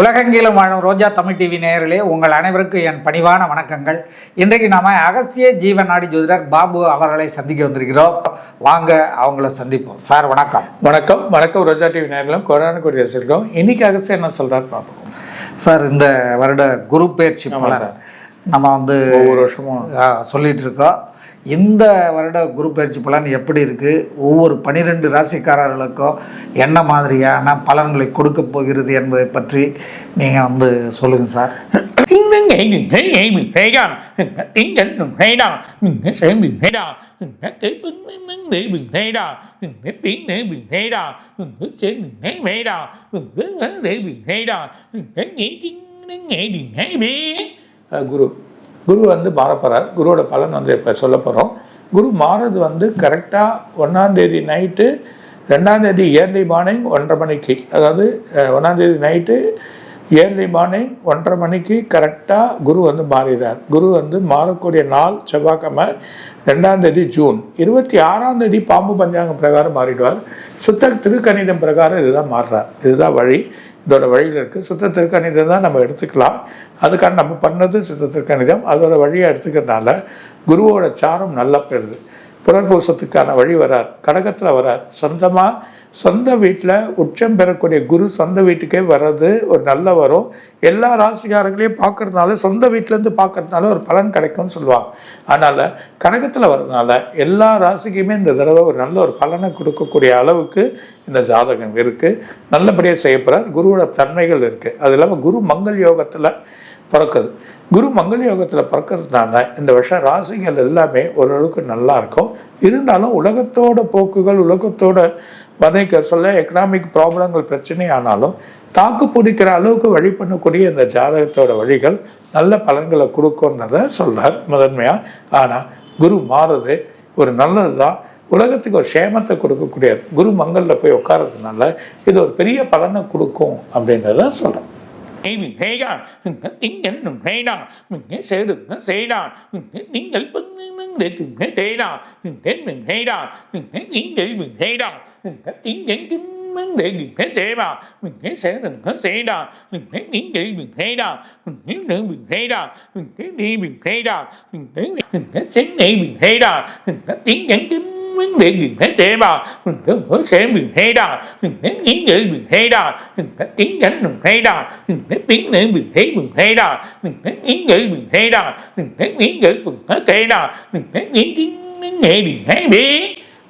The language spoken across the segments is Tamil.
உலகெங்கிலும் வாழும் ரோஜா தமிழ் டிவி நேயர்களே, உங்கள் அனைவருக்கும் என் பணிவான வணக்கங்கள். இன்றைக்கு நாம அகஸ்திய ஜீவநாடி ஜோதிடர் பாபு அவர்களை சந்திக்க வந்திருக்கிறோம். வாங்க அவங்கள சந்திப்போம். சார் வணக்கம். வணக்கம். வணக்கம் ரோஜா டிவி நேயர்களும் கொரோனா கொடி வச்சிருக்கோம். இன்னைக்கு அகஸ்திய என்ன சொல்றாரு பார்ப்போம். சார், இந்த வருட குரு பயிற்சி பலன் நம்ம ஒவ்வொரு வருஷமும் சொல்லிட்டு இருக்கோம். இந்த வருட குரு பயிற்சி பலன் எப்படி இருக்குது, ஒவ்வொரு 12 ராசிக்காரர்களுக்கும் என்ன மாதிரியான பலன்களை கொடுக்க போகிறது என்பதை பற்றி நீங்கள் சொல்லுங்கள் சார். குரு மாறப்போகிறார். குருவோட பலன் இப்போ சொல்ல போகிறோம். குரு மாறது கரெக்டாக 1ஆம் தேதி நைட்டு 2ஆம் தேதி ஏர்லி மார்னிங் 1:30 மணிக்கு, அதாவது 1ஆம் தேதி நைட்டு ஏர்லி மார்னிங் 1:30 மணிக்கு கரெக்டாக குரு மாறுகிறார். குரு மாறக்கூடிய நாள் செவ்வாய்க்கிழமை 2ஆம் தேதி ஜூன். 26ஆம் தேதி பாம்பு பஞ்சாங்கம் பிரகாரம் மாறிடுவார். சுத்த திருக்கணிதம் பிரகாரம் இதுதான் மாறுறார். இதுதான் வழி. இதோட வழியில் இருக்குது. சுத்த திருக்கணிதம் தான் நம்ம எடுத்துக்கலாம். அதுக்கான நம்ம பண்ணது சுத்த திருக்கணிதம். அதோட வழியை எடுத்துக்கிறதுனால குருவோட சாரம் நல்லா பெறுது. புனர்பூசத்துக்கான வழி வரார். கடகத்தில் வரார். சொந்த வீட்டில் உச்சம் பெறக்கூடிய குரு சொந்த வீட்டுக்கே வர்றது ஒரு நல்ல வரும். எல்லா ராசிக்காரங்களையும் பார்க்கறதுனால, சொந்த வீட்டிலேருந்து பார்க்கறதுனால ஒரு பலன் கிடைக்கும்னு சொல்லுவாங்க. அதனால் கடகத்தில் வர்றதுனால எல்லா ராசிக்குமே இந்த தடவை ஒரு நல்ல ஒரு பலனை கொடுக்கக்கூடிய அளவுக்கு இந்த ஜாதகம் இருக்குது. நல்லபடியாக செய்யப்படுறார். குருவோட தன்மைகள் இருக்குது. அது இல்லாமல் குரு மங்கள் யோகத்தில் பிறக்குது. குரு மங்கள் யோகத்தில் பிறக்கிறதுனால இந்த வருஷம் ராசிகள் எல்லாமே ஓரளவுக்கு நல்லா இருக்கும். இருந்தாலும் உலகத்தோட போக்குகள், உலகத்தோட வதைக்க சொல்ல எக்கனாமிக் ப்ராப்ளங்கள் பிரச்சனை ஆனாலும் தாக்கு பிடிக்கிற அளவுக்கு வழி பண்ணக்கூடிய இந்த ஜாதகத்தோட வழிகள் நல்ல பலன்களை கொடுக்கும்ன்றதை சொல்கிறார் முதன்மையாக. ஆனால் குரு மாறுறது ஒரு நல்லது தான். உலகத்துக்கு ஒரு சேமத்தை கொடுக்கக்கூடியது. குரு மங்களில் போய் உட்காரதுனால இது ஒரு பெரிய பலனை கொடுக்கும் அப்படின்றத சொல்கிறேன். நீங்கள்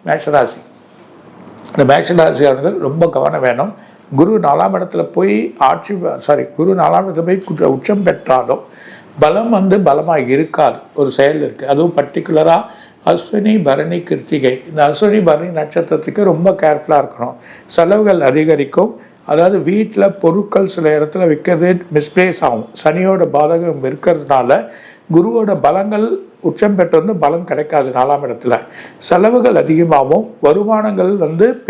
மேஷராசி. இந்த மேஷராசியாளர்கள் ரொம்ப கவனம் வேணும். குரு 4ஆம் இடத்துல போய் குரு 4ஆம் இடத்துல போய் உச்சம் பெற்றாலும் பலம் பலமாக இருக்காது. ஒரு செயல் இருக்குது. அதுவும் பர்டிகுலராக அஸ்வினி பரணி கிருத்திகை. இந்த அஸ்வினி பரணி நட்சத்திரத்துக்கு ரொம்ப கேர்ஃபுல்லாக இருக்கணும். செலவுகள் அதிகரிக்கும். அதாவது வீட்டில் பொருட்கள் சில இடத்துல விற்கிறது மிஸ்பிளேஸ் ஆகும். சனியோட பாதகம் இருக்கிறதுனால குருவோட பலங்கள் உச்சம் பெற்று பலம் கிடைக்காது. 4ஆம் இடத்துல செலவுகள் அதிகமாகவும் வருமானங்கள்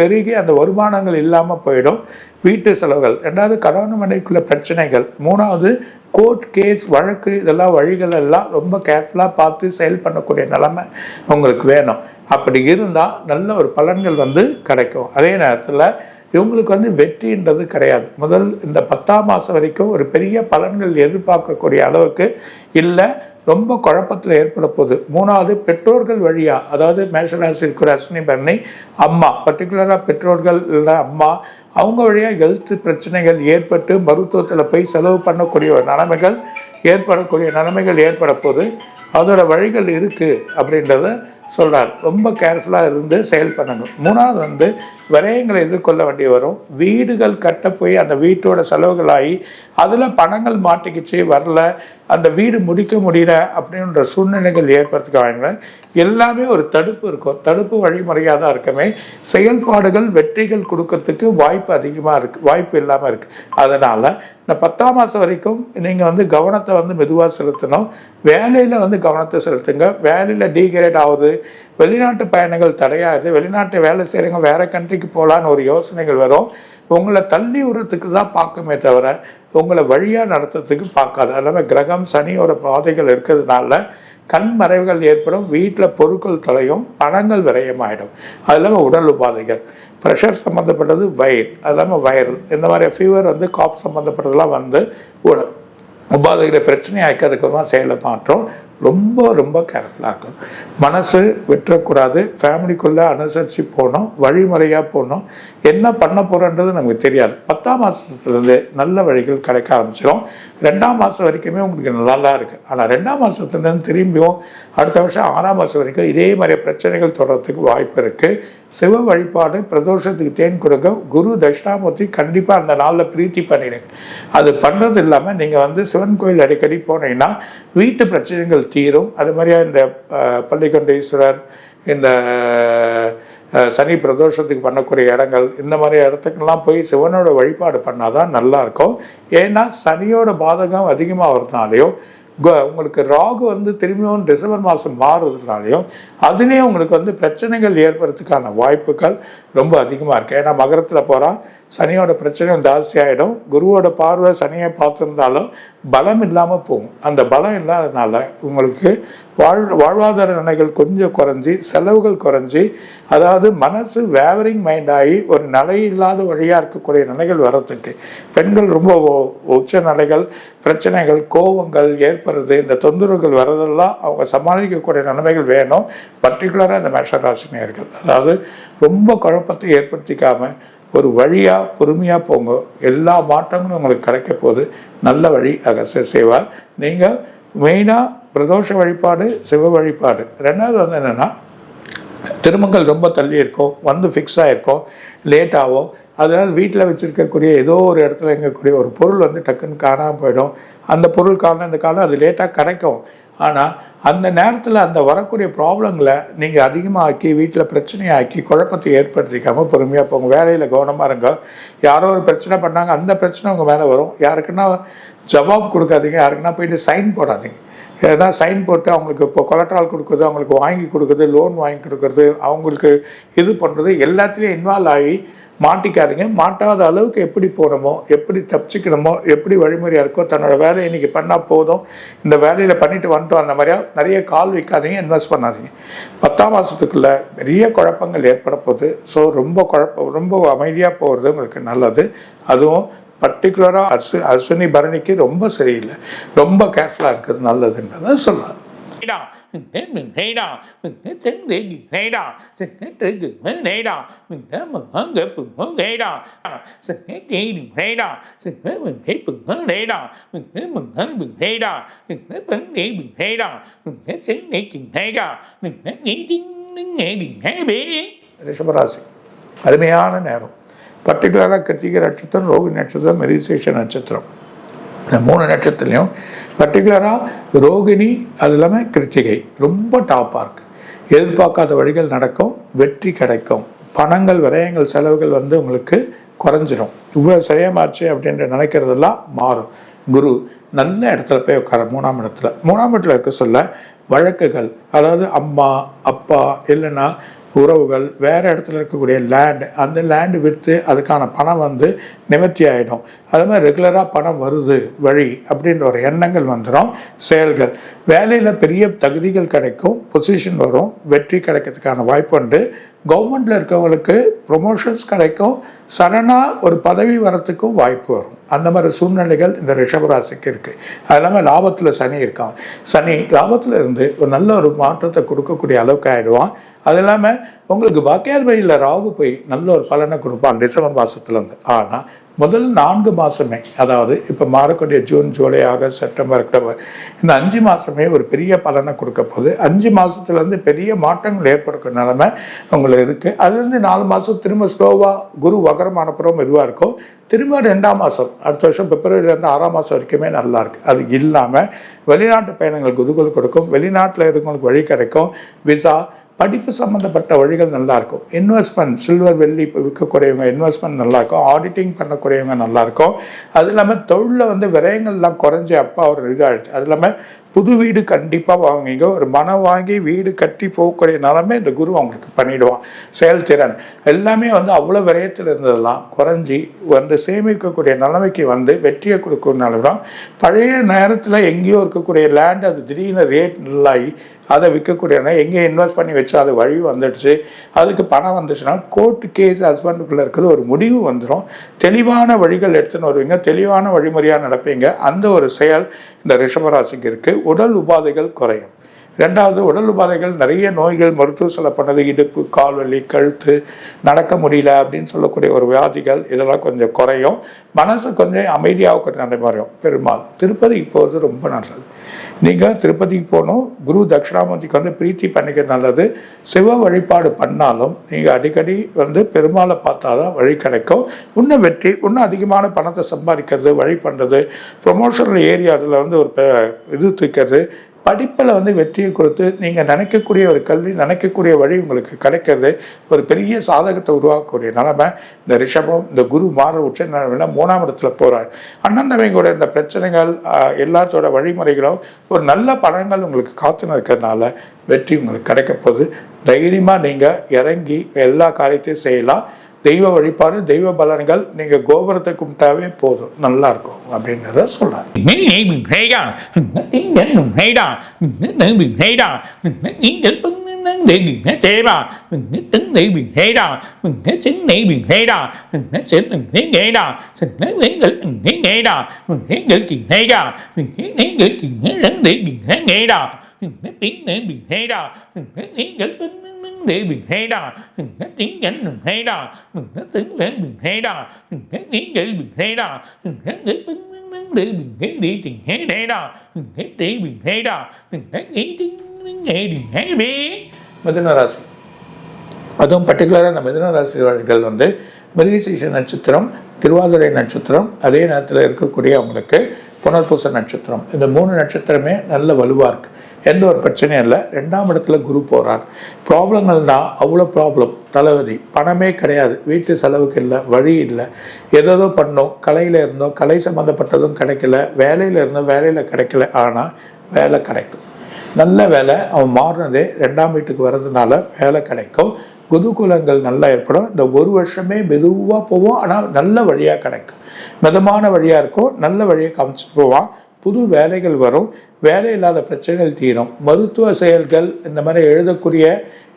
பெருகி அந்த வருமானங்கள் இல்லாமல் போயிடும். வீட்டு செலவுகள். 2வது கணவன் மனைவிக்குள்ள பிரச்சனைகள். 3வது கோர்ட் கேஸ் வழக்கு. இதெல்லாம் வழிகள் எல்லாம் ரொம்ப கேர்ஃபுல்லாக பார்த்து செயல் பண்ணக்கூடிய நிலைமை உங்களுக்கு வேணும். அப்படி இருந்தால் நல்ல ஒரு பலன்கள் கிடைக்கும். அதே நேரத்தில் இவங்களுக்கு வெற்றின்றது கிடையாது. முதல் இந்த 10ஆம் மாதம் வரைக்கும் ஒரு பெரிய பலன்கள் எதிர்பார்க்கக்கூடிய அளவுக்கு இல்லை. ரொம்ப குழப்பத்தில் ஏற்பட போகுது. 3வது பெற்றோர்கள் வழியாக, அதாவது மேஷராசி இருக்கிற அஸ்வினி பரணி அம்மா, பர்டிகுலராக பெற்றோர்கள் இல்லை அம்மா, அவங்க வழியாக ஹெல்த் பிரச்சனைகள் ஏற்பட்டு மருத்துவத்தில் போய் செலவு பண்ணக்கூடிய ஒரு நிலைமைகள் ஏற்பட போகுது. அதோட வழிகள் இருக்குது அப்படின்றத சொல்கிறார். ரொம்ப கேர்ஃபுல்லாக இருந்து செயல் பண்ணணும். 3வது விரயங்களை எதிர்கொள்ள வேண்டி வரும். வீடுகள் கட்ட போய் அந்த வீட்டோட செலவுகளாகி அதில் பணங்கள் மாட்டிக்கிச்சு வரல, அந்த வீடு முடிக்க முடியல அப்படின்ற சூழ்நிலைகள் ஏற்படுத்துக்காங்க. எல்லாமே ஒரு தடுப்பு இருக்கும். தடுப்பு வழிமுறையாக தான் இருக்குமே. செயல்பாடுகள் வெற்றிகள் கொடுக்கறதுக்கு வாய்ப்பு அதிகமாக இருக்குது, வாய்ப்பு இல்லாமல் இருக்குது. அதனால் இந்த 10ஆம் மாதம் வரைக்கும் நீங்கள் கவனத்தை மெதுவாக செலுத்தணும். வேலையில் கவனத்தை செலுத்துங்க. வேலையில் டீக்ரேட் ஆகுது, வெளிநாட்டு பயணங்கள் தடையாகுது, வெளிநாட்டு வேலை செய்கிறவங்க வேறு கண்ட்ரிக்கு போகலான்னு ஒரு யோசனைகள் வரும். உங்களை தள்ளி விடுறதுக்கு தான் பார்க்குமே தவிர உங்களை வழியாக நடத்துறதுக்கு பார்க்காது. அதனால் கிரகம் சனியோட பாதைகள் இருக்கிறதுனால கண் மறைவுகள் ஏற்படும், வீட்டில் பொருட்கள் தொலையும், பணங்கள் விரயமாயிடும். அது இல்லாமல் உடல் உபாதைகள், ப்ரெஷர் சம்மந்தப்பட்டது, வயிறு, அது இல்லாமல் வைரல், இந்த மாதிரி ஃபீவர் வந்து காப் சம்மந்தப்பட்டதெல்லாம் வந்து உடல் உபாதைகளை பிரச்சனை ஆக்கிறதுக்கு செயலை மாற்றம். ரொம்ப ரொம்ப கேர்ஃபுல்லாக இருக்கும். மனசு விட்டுறக்கூடாது. ஃபேமிலிக்குள்ளே அனுசரித்து போகணும், வழிமுறையாக போகணும். என்ன பண்ண போகிறோன்றது நமக்கு தெரியாது. 10ஆம் மாதத்துலேருந்து நல்ல வழிகள் கிடைக்க ஆரம்பிச்சிடும். 2ஆம் மாதம் வரைக்குமே உங்களுக்கு நல்லா இருக்குது. ஆனால் 2ஆம் மாதத்துலேருந்து திரும்பியும் அடுத்த வருஷம் 6ஆம் மாதம் வரைக்கும் இதே மாதிரி பிரச்சனைகள் தொடர்றதுக்கு வாய்ப்பு இருக்குது. சிவ வழிபாடு, பிரதோஷத்துக்கு தேன் கொடுக்க, குரு தட்சிணாமூர்த்தி கண்டிப்பாக அந்த நாளில் பிரீத்தி பண்ணிடுங்க. அது பண்ணுறது இல்லாமல் நீங்கள் வந்து சிவன் கோயில் அடிக்கடி போனீங்கன்னா வீட்டு பிரச்சனைகள் தீரும். அது மாதிரியா இந்த பள்ளிக்கொண்டீஸ்வரர், இந்த சனி பிரதோஷத்துக்கு பண்ணக்கூடிய இடங்கள், இந்த மாதிரி இடத்துக்கெல்லாம் போய் சிவனோட வழிபாடு பண்ணாதான் நல்லா இருக்கும். ஏன்னா சனியோட பாதகம் அதிகமாக வரதுனாலையும் உங்களுக்கு ராகு வந்து திரும்பியும் டிசம்பர் மாதம் மாறுறதுனாலையும் அதுலேயும் உங்களுக்கு வந்து பிரச்சனைகள் ஏற்படுறதுக்கான வாய்ப்புகள் ரொம்ப அதிகமாக இருக்குது. ஏன்னா மகரத்தில் போகிறான், சனியோட பிரச்சனையும் ஜாஸ்தி ஆகிடும். குருவோட பார்வை சனியை பார்த்துருந்தாலும் பலம் இல்லாமல் போகும். அந்த பலம் இல்லாததுனால உங்களுக்கு வாழ்வாதார நிலைகள் கொஞ்சம் குறைஞ்சி, செலவுகள் குறைஞ்சி, அதாவது மனசு வேவரிங் மைண்ட் ஆகி ஒரு நிலை இல்லாத வழியாக இருக்கக்கூடிய நிலைகள் வர்றதுக்கு, பெண்கள் ரொம்ப உச்ச நிலைகள், பிரச்சனைகள், கோபங்கள் ஏற்படுறது, இந்த தொந்தரவுகள் வர்றதெல்லாம் அவங்க சமாளிக்கக்கூடிய நிலைமைகள் வேணும். பர்டிகுலராக இந்த மேஷராசினியர்கள் அதாவது ரொம்ப குழப்பத்தை ஏற்படுத்திக்காமல் ஒரு வழியாக பொறுமையாக போங்க. எல்லா மாற்றங்களும் உங்களுக்கு கிடைக்க போது. நல்ல வழி அகஸ்தியர் செய்வார். நீங்கள் மெயினாக பிரதோஷ வழிபாடு, சிவ வழிபாடு. 2வது வந்து என்னென்னா, திருமணங்கள் ரொம்ப தள்ளி இருக்கும், வந்து ஃபிக்ஸ் ஆகிருக்கும், லேட் ஆகும். அதனால் வீட்டில் வச்சுருக்கக்கூடிய ஏதோ ஒரு இடத்துல இருக்கக்கூடிய ஒரு பொருள் வந்து டக்குன்னு காணாமல் போயிடும். அந்த பொருள் காரணம் இந்த காலம் அது லேட்டாக கிடைக்கும். ஆனால் அந்த நேரத்தில் அந்த வரக்கூடிய ப்ராப்ளங்களை நீங்கள் அதிகமாக்கி வீட்டில் பிரச்சனையாக்கி குழப்பத்தை ஏற்படுத்திக்காமல் பொறுமையாக போங்க. வேலையில் கவனமாக இருங்க. யாரோ ஒரு பிரச்சனை பண்ணாங்க, அந்த பிரச்சனை உங்கள் மேலே வரும். யாருக்குன்னா ஜவாப் கொடுக்காதீங்க, யாருக்குன்னா போயிட்டு சைன் போடாதீங்க. ஏன்னா சைன் போட்டு அவங்களுக்கு இப்போ கொலட்ரால் கொடுக்குறது, அவங்களுக்கு வாங்கி கொடுக்குறது, லோன் வாங்கி கொடுக்குறது, அவங்களுக்கு இது பண்ணுறது, எல்லாத்துலேயும் இன்வால்வ் ஆகி மாட்டிக்காதீங்க. மாட்டாத அளவுக்கு எப்படி போகணுமோ, எப்படி தப்பிச்சிக்கணுமோ, எப்படி வழிமுறையாக இருக்கோ, தன்னோட வேலையை இன்றைக்கி பண்ணால் போதும், இந்த வேலையில் பண்ணிட்டு வந்துட்டோம், அந்த மாதிரியா நிறைய கால் வைக்காதீங்க, இன்வெஸ்ட் பண்ணாதீங்க. 10ஆம் மாதத்துக்குள்ளே பெரிய குழப்பங்கள் ஏற்பட போகுது. ஸோ ரொம்ப அமைதியாக போகிறது உங்களுக்கு நல்லது. அதுவும் பர்டிகுலராக அஸ்வினி பரணிக்கு ரொம்ப சரியில்லை, ரொம்ப கேர்ஃபுல்லாக இருக்கிறது நல்லதுன்றதை சொல்லலாம். ரிஷபராசி அருமையான நேரம். பர்டிகுலராக கிருத்திகை நட்சத்திரம், ரோகிணி நட்சத்திரம், மிருகசீரிஷ நட்சத்திரம், இந்த 3 நட்சத்திரலையும் பர்டிகுலராக ரோகிணி அது இல்லாமல் கிருத்திகை ரொம்ப டாப்பாக இருக்குது. எதிர்பார்க்காத வழிகள் நடக்கும், வெற்றி கிடைக்கும், பணங்கள், விரயங்கள், செலவுகள் வந்து உங்களுக்கு குறைஞ்சிரும். இவ்வளோ சரியாமாச்சு அப்படின்ற நினைக்கிறதெல்லாம் மாறும். குரு நல்ல இடத்துல போய் உட்கார 3ஆம் இடத்துல. 3ஆம் இடத்துல இருக்க சொல்ல வழக்குகள், அதாவது அம்மா அப்பா இல்லைன்னா உறவுகள், வேறு இடத்துல இருக்கக்கூடிய லேண்டு, அந்த லேண்டு விற்று அதுக்கான பணம் வந்து நிவர்த்தி ஆகிடும். அது மாதிரி ரெகுலராக பணம் வருது வழி அப்படின்ற ஒரு எண்ணங்கள் வந்துடும். செயல்கள், வேலையில் பெரிய தகுதிகள் கிடைக்கும், பொசிஷன் வரும், வெற்றி கிடைக்கிறதுக்கான வாய்ப்பு உண்டு. கவர்மெண்ட்டில் இருக்கவங்களுக்கு ப்ரொமோஷன்ஸ் கிடைக்கும், சடனாக ஒரு பதவி வரத்துக்கும் வாய்ப்பு வரும். அந்த மாதிரி சூழ்நிலைகள் இந்த ரிஷபராசிக்கு இருக்குது. அது இல்லாமல் லாபத்தில் சனி இருக்கான். சனி லாபத்தில் இருந்து ஒரு நல்ல ஒரு மாற்றத்தை கொடுக்கக்கூடிய அளவுக்கு ஆகிடுவான். அது இல்லாமல் உங்களுக்கு பாக்கியாதிபதியில் ராகு போய் நல்ல ஒரு பலனை கொடுப்பான் டிசம்பர் மாதத்துலேருந்து. ஆனால் முதல் 4 மாதமே, அதாவது இப்போ மாறக்கூடிய June, July, August, September, October, இந்த 5 மாதமே ஒரு பெரிய பலனை கொடுக்க போகுது. 5 மாதத்துலேருந்து பெரிய மாற்றங்கள் ஏற்படுற நிலைமை உங்களுக்கு இருக்குது. அதுலேருந்து 4 மாதம் திரும்ப ஸ்லோவாக குரு வகரமானப்புறம் மெதுவாக இருக்கும். திரும்ப 2ஆம் மாதம் அடுத்த வருஷம் பிப்ரவரியிலேருந்து 6ஆம் மாதம் வரைக்குமே நல்லா இருக்குது. அது இல்லாமல் வெளிநாட்டு பயணங்கள் குதூகல் கொடுக்கும், வெளிநாட்டில் இருக்கவங்களுக்கு வழி கிடைக்கும், விசா, படிப்பு சம்மந்தப்பட்ட வழிகள் நல்லாயிருக்கும். இன்வெஸ்ட்மெண்ட், சில்வர் வெள்ளி விற்கக்கூடியவங்க இன்வெஸ்ட்மெண்ட் நல்லாயிருக்கும், ஆடிட்டிங் பண்ணக்கூடியவங்க நல்லாயிருக்கும். அது இல்லாமல் தொழிலில் வந்து விரயங்கள்லாம் குறைஞ்சி அப்பா ஒரு இதாகிடுச்சு. அது இல்லாமல் புது வீடு கண்டிப்பாக வாங்குவீங்க. ஒரு மனம் வாங்கி வீடு கட்டி போகக்கூடிய நிலைமை இந்த குரு அவங்களுக்கு பண்ணிவிடுவான். செயல்திறன் எல்லாமே வந்து அவ்வளோ விரயத்தில் இருந்ததெல்லாம் குறைஞ்சி வந்து சேமிக்கக்கூடிய நிலைமைக்கு வந்து வெற்றியை கொடுக்கறதுனால தான் பழைய நேரத்தில் எங்கேயோ இருக்கக்கூடிய லேண்ட் அது திடீர்னு ரேட் நல்லாகி அதை விற்கக்கூடிய எங்கே இன்வெஸ்ட் பண்ணி வச்சு அது வழி வந்துடுச்சு, அதுக்கு பணம் வந்துச்சுன்னா கோர்ட்டு கேஸ் ஹஸ்பண்டுக்குள்ளே இருக்கிறது ஒரு முடிவு வந்துடும். தெளிவான வழிகள் எடுத்துன்னு வருவீங்க, தெளிவான வழிமுறையாக நடப்பீங்க. அந்த ஒரு செயல் இந்த ரிஷபராசிக்கு இருக்குது. உடல் உபாதைகள் குறையும். ரெண்டாவது, உடல் உபாதைகள் நிறைய நோய்கள் மருத்துவ சொல்லப்பட்டது, இடுப்பு, கால்வலி, கழுத்து, நடக்க முடியல அப்படின்னு சொல்லக்கூடிய ஒரு வியாதிகள் இதெல்லாம் கொஞ்சம் குறையும். மனசு கொஞ்சம் அமைதியாக நடைமுறையும். பெருமாள் திருப்பதிக்கு போகிறது ரொம்ப நல்லது. நீங்கள் திருப்பதிக்கு போகணும். குரு தட்சிணாமூர்த்திக்கு வந்து பிரீத்தி பண்ணிக்கிறது நல்லது. சிவ வழிபாடு பண்ணாலும் நீங்கள் அடிக்கடி வந்து பெருமாளை பார்த்தா தான் வழி கிடைக்கும். இன்னும் வெற்றி, இன்னும் அதிகமான பணத்தை சம்பாதிக்கிறது, வழி பண்ணுறது, ப்ரொமோஷனல் ஏரியா அதில் வந்து ஒரு இது தூக்கிறது, படிப்பில் வந்து வெற்றியை கொடுத்து நீங்கள் நினைக்கக்கூடிய ஒரு கல்வி, நினைக்கக்கூடிய வழி உங்களுக்கு கிடைக்கிறது, ஒரு பெரிய சாதகத்தை உருவாக்கக்கூடிய நிலைமை இந்த ரிஷபம். இந்த குரு மாற உச்ச நிலைமையில 3ஆம் இடத்துல போகிறார். அண்ணந்தவங்களோட இந்த பிரச்சனைகள் எல்லாத்தோட வழிமுறைகளும் ஒரு நல்ல பலன்கள் உங்களுக்கு காத்துன்னு இருக்கிறதுனால வெற்றி உங்களுக்கு கிடைக்க போகுது. தைரியமாக நீங்கள் இறங்கி எல்லா காரியத்தையும் செய்யலாம். தெய்வ வழிபாடு, தெய்வ பலன்கள் நீங்கள் கோபுரத்தை கும்பிட்டாவே போதும், நல்லா இருக்கும் அப்படின்றத சொல்றாங்க. மிதுன ராசி, அதுவும் பர்டிகுலராக இந்த மிதுன ராசிகள் வந்து மிருகசீரிஷ நட்சத்திரம், திருவாதிரை நட்சத்திரம், அதே நேரத்தில் இருக்கக்கூடிய அவங்களுக்கு புனர்பூச நட்சத்திரம், இந்த 3 நட்சத்திரமே நல்ல வலுவாக இருக்குது. எந்த ஒரு பிரச்சனையும் இல்லை. 2ஆம் இடத்துல குரு போகிறார். ப்ராப்ளங்கள் தான், அவ்வளோ ப்ராப்ளம், தலைவலி, பணமே கிடையாது, வீட்டு செலவுக்கு இல்லை, வழி இல்லை, ஏதோ பண்ணோம், கலையில் இருந்தோம், கலை சம்மந்தப்பட்டதும் கிடைக்கல, வேலையில் இருந்தோம், வேலையில் கிடைக்கல, ஆனால் வேலை கிடைக்கும். நல்ல வேலை அவன் மாறினதே 2ஆம் வீட்டுக்கு வர்றதுனால வேலை கிடைக்கும். குதூகூலங்கள் நல்லா ஏற்படும். இந்த ஒரு வருஷமே மெதுவாக போவோம், ஆனால் நல்ல வழியாக கிடைக்கும். மிதமான வழியாக இருக்கும், நல்ல வழியை காமிச்சிட்டு போவான். புது வேலைகள் வரும், வேலை இல்லாத பிரச்சனைகள் தீரும். மருத்துவ செயல்கள் இந்த மாதிரி எழுதக்கூடிய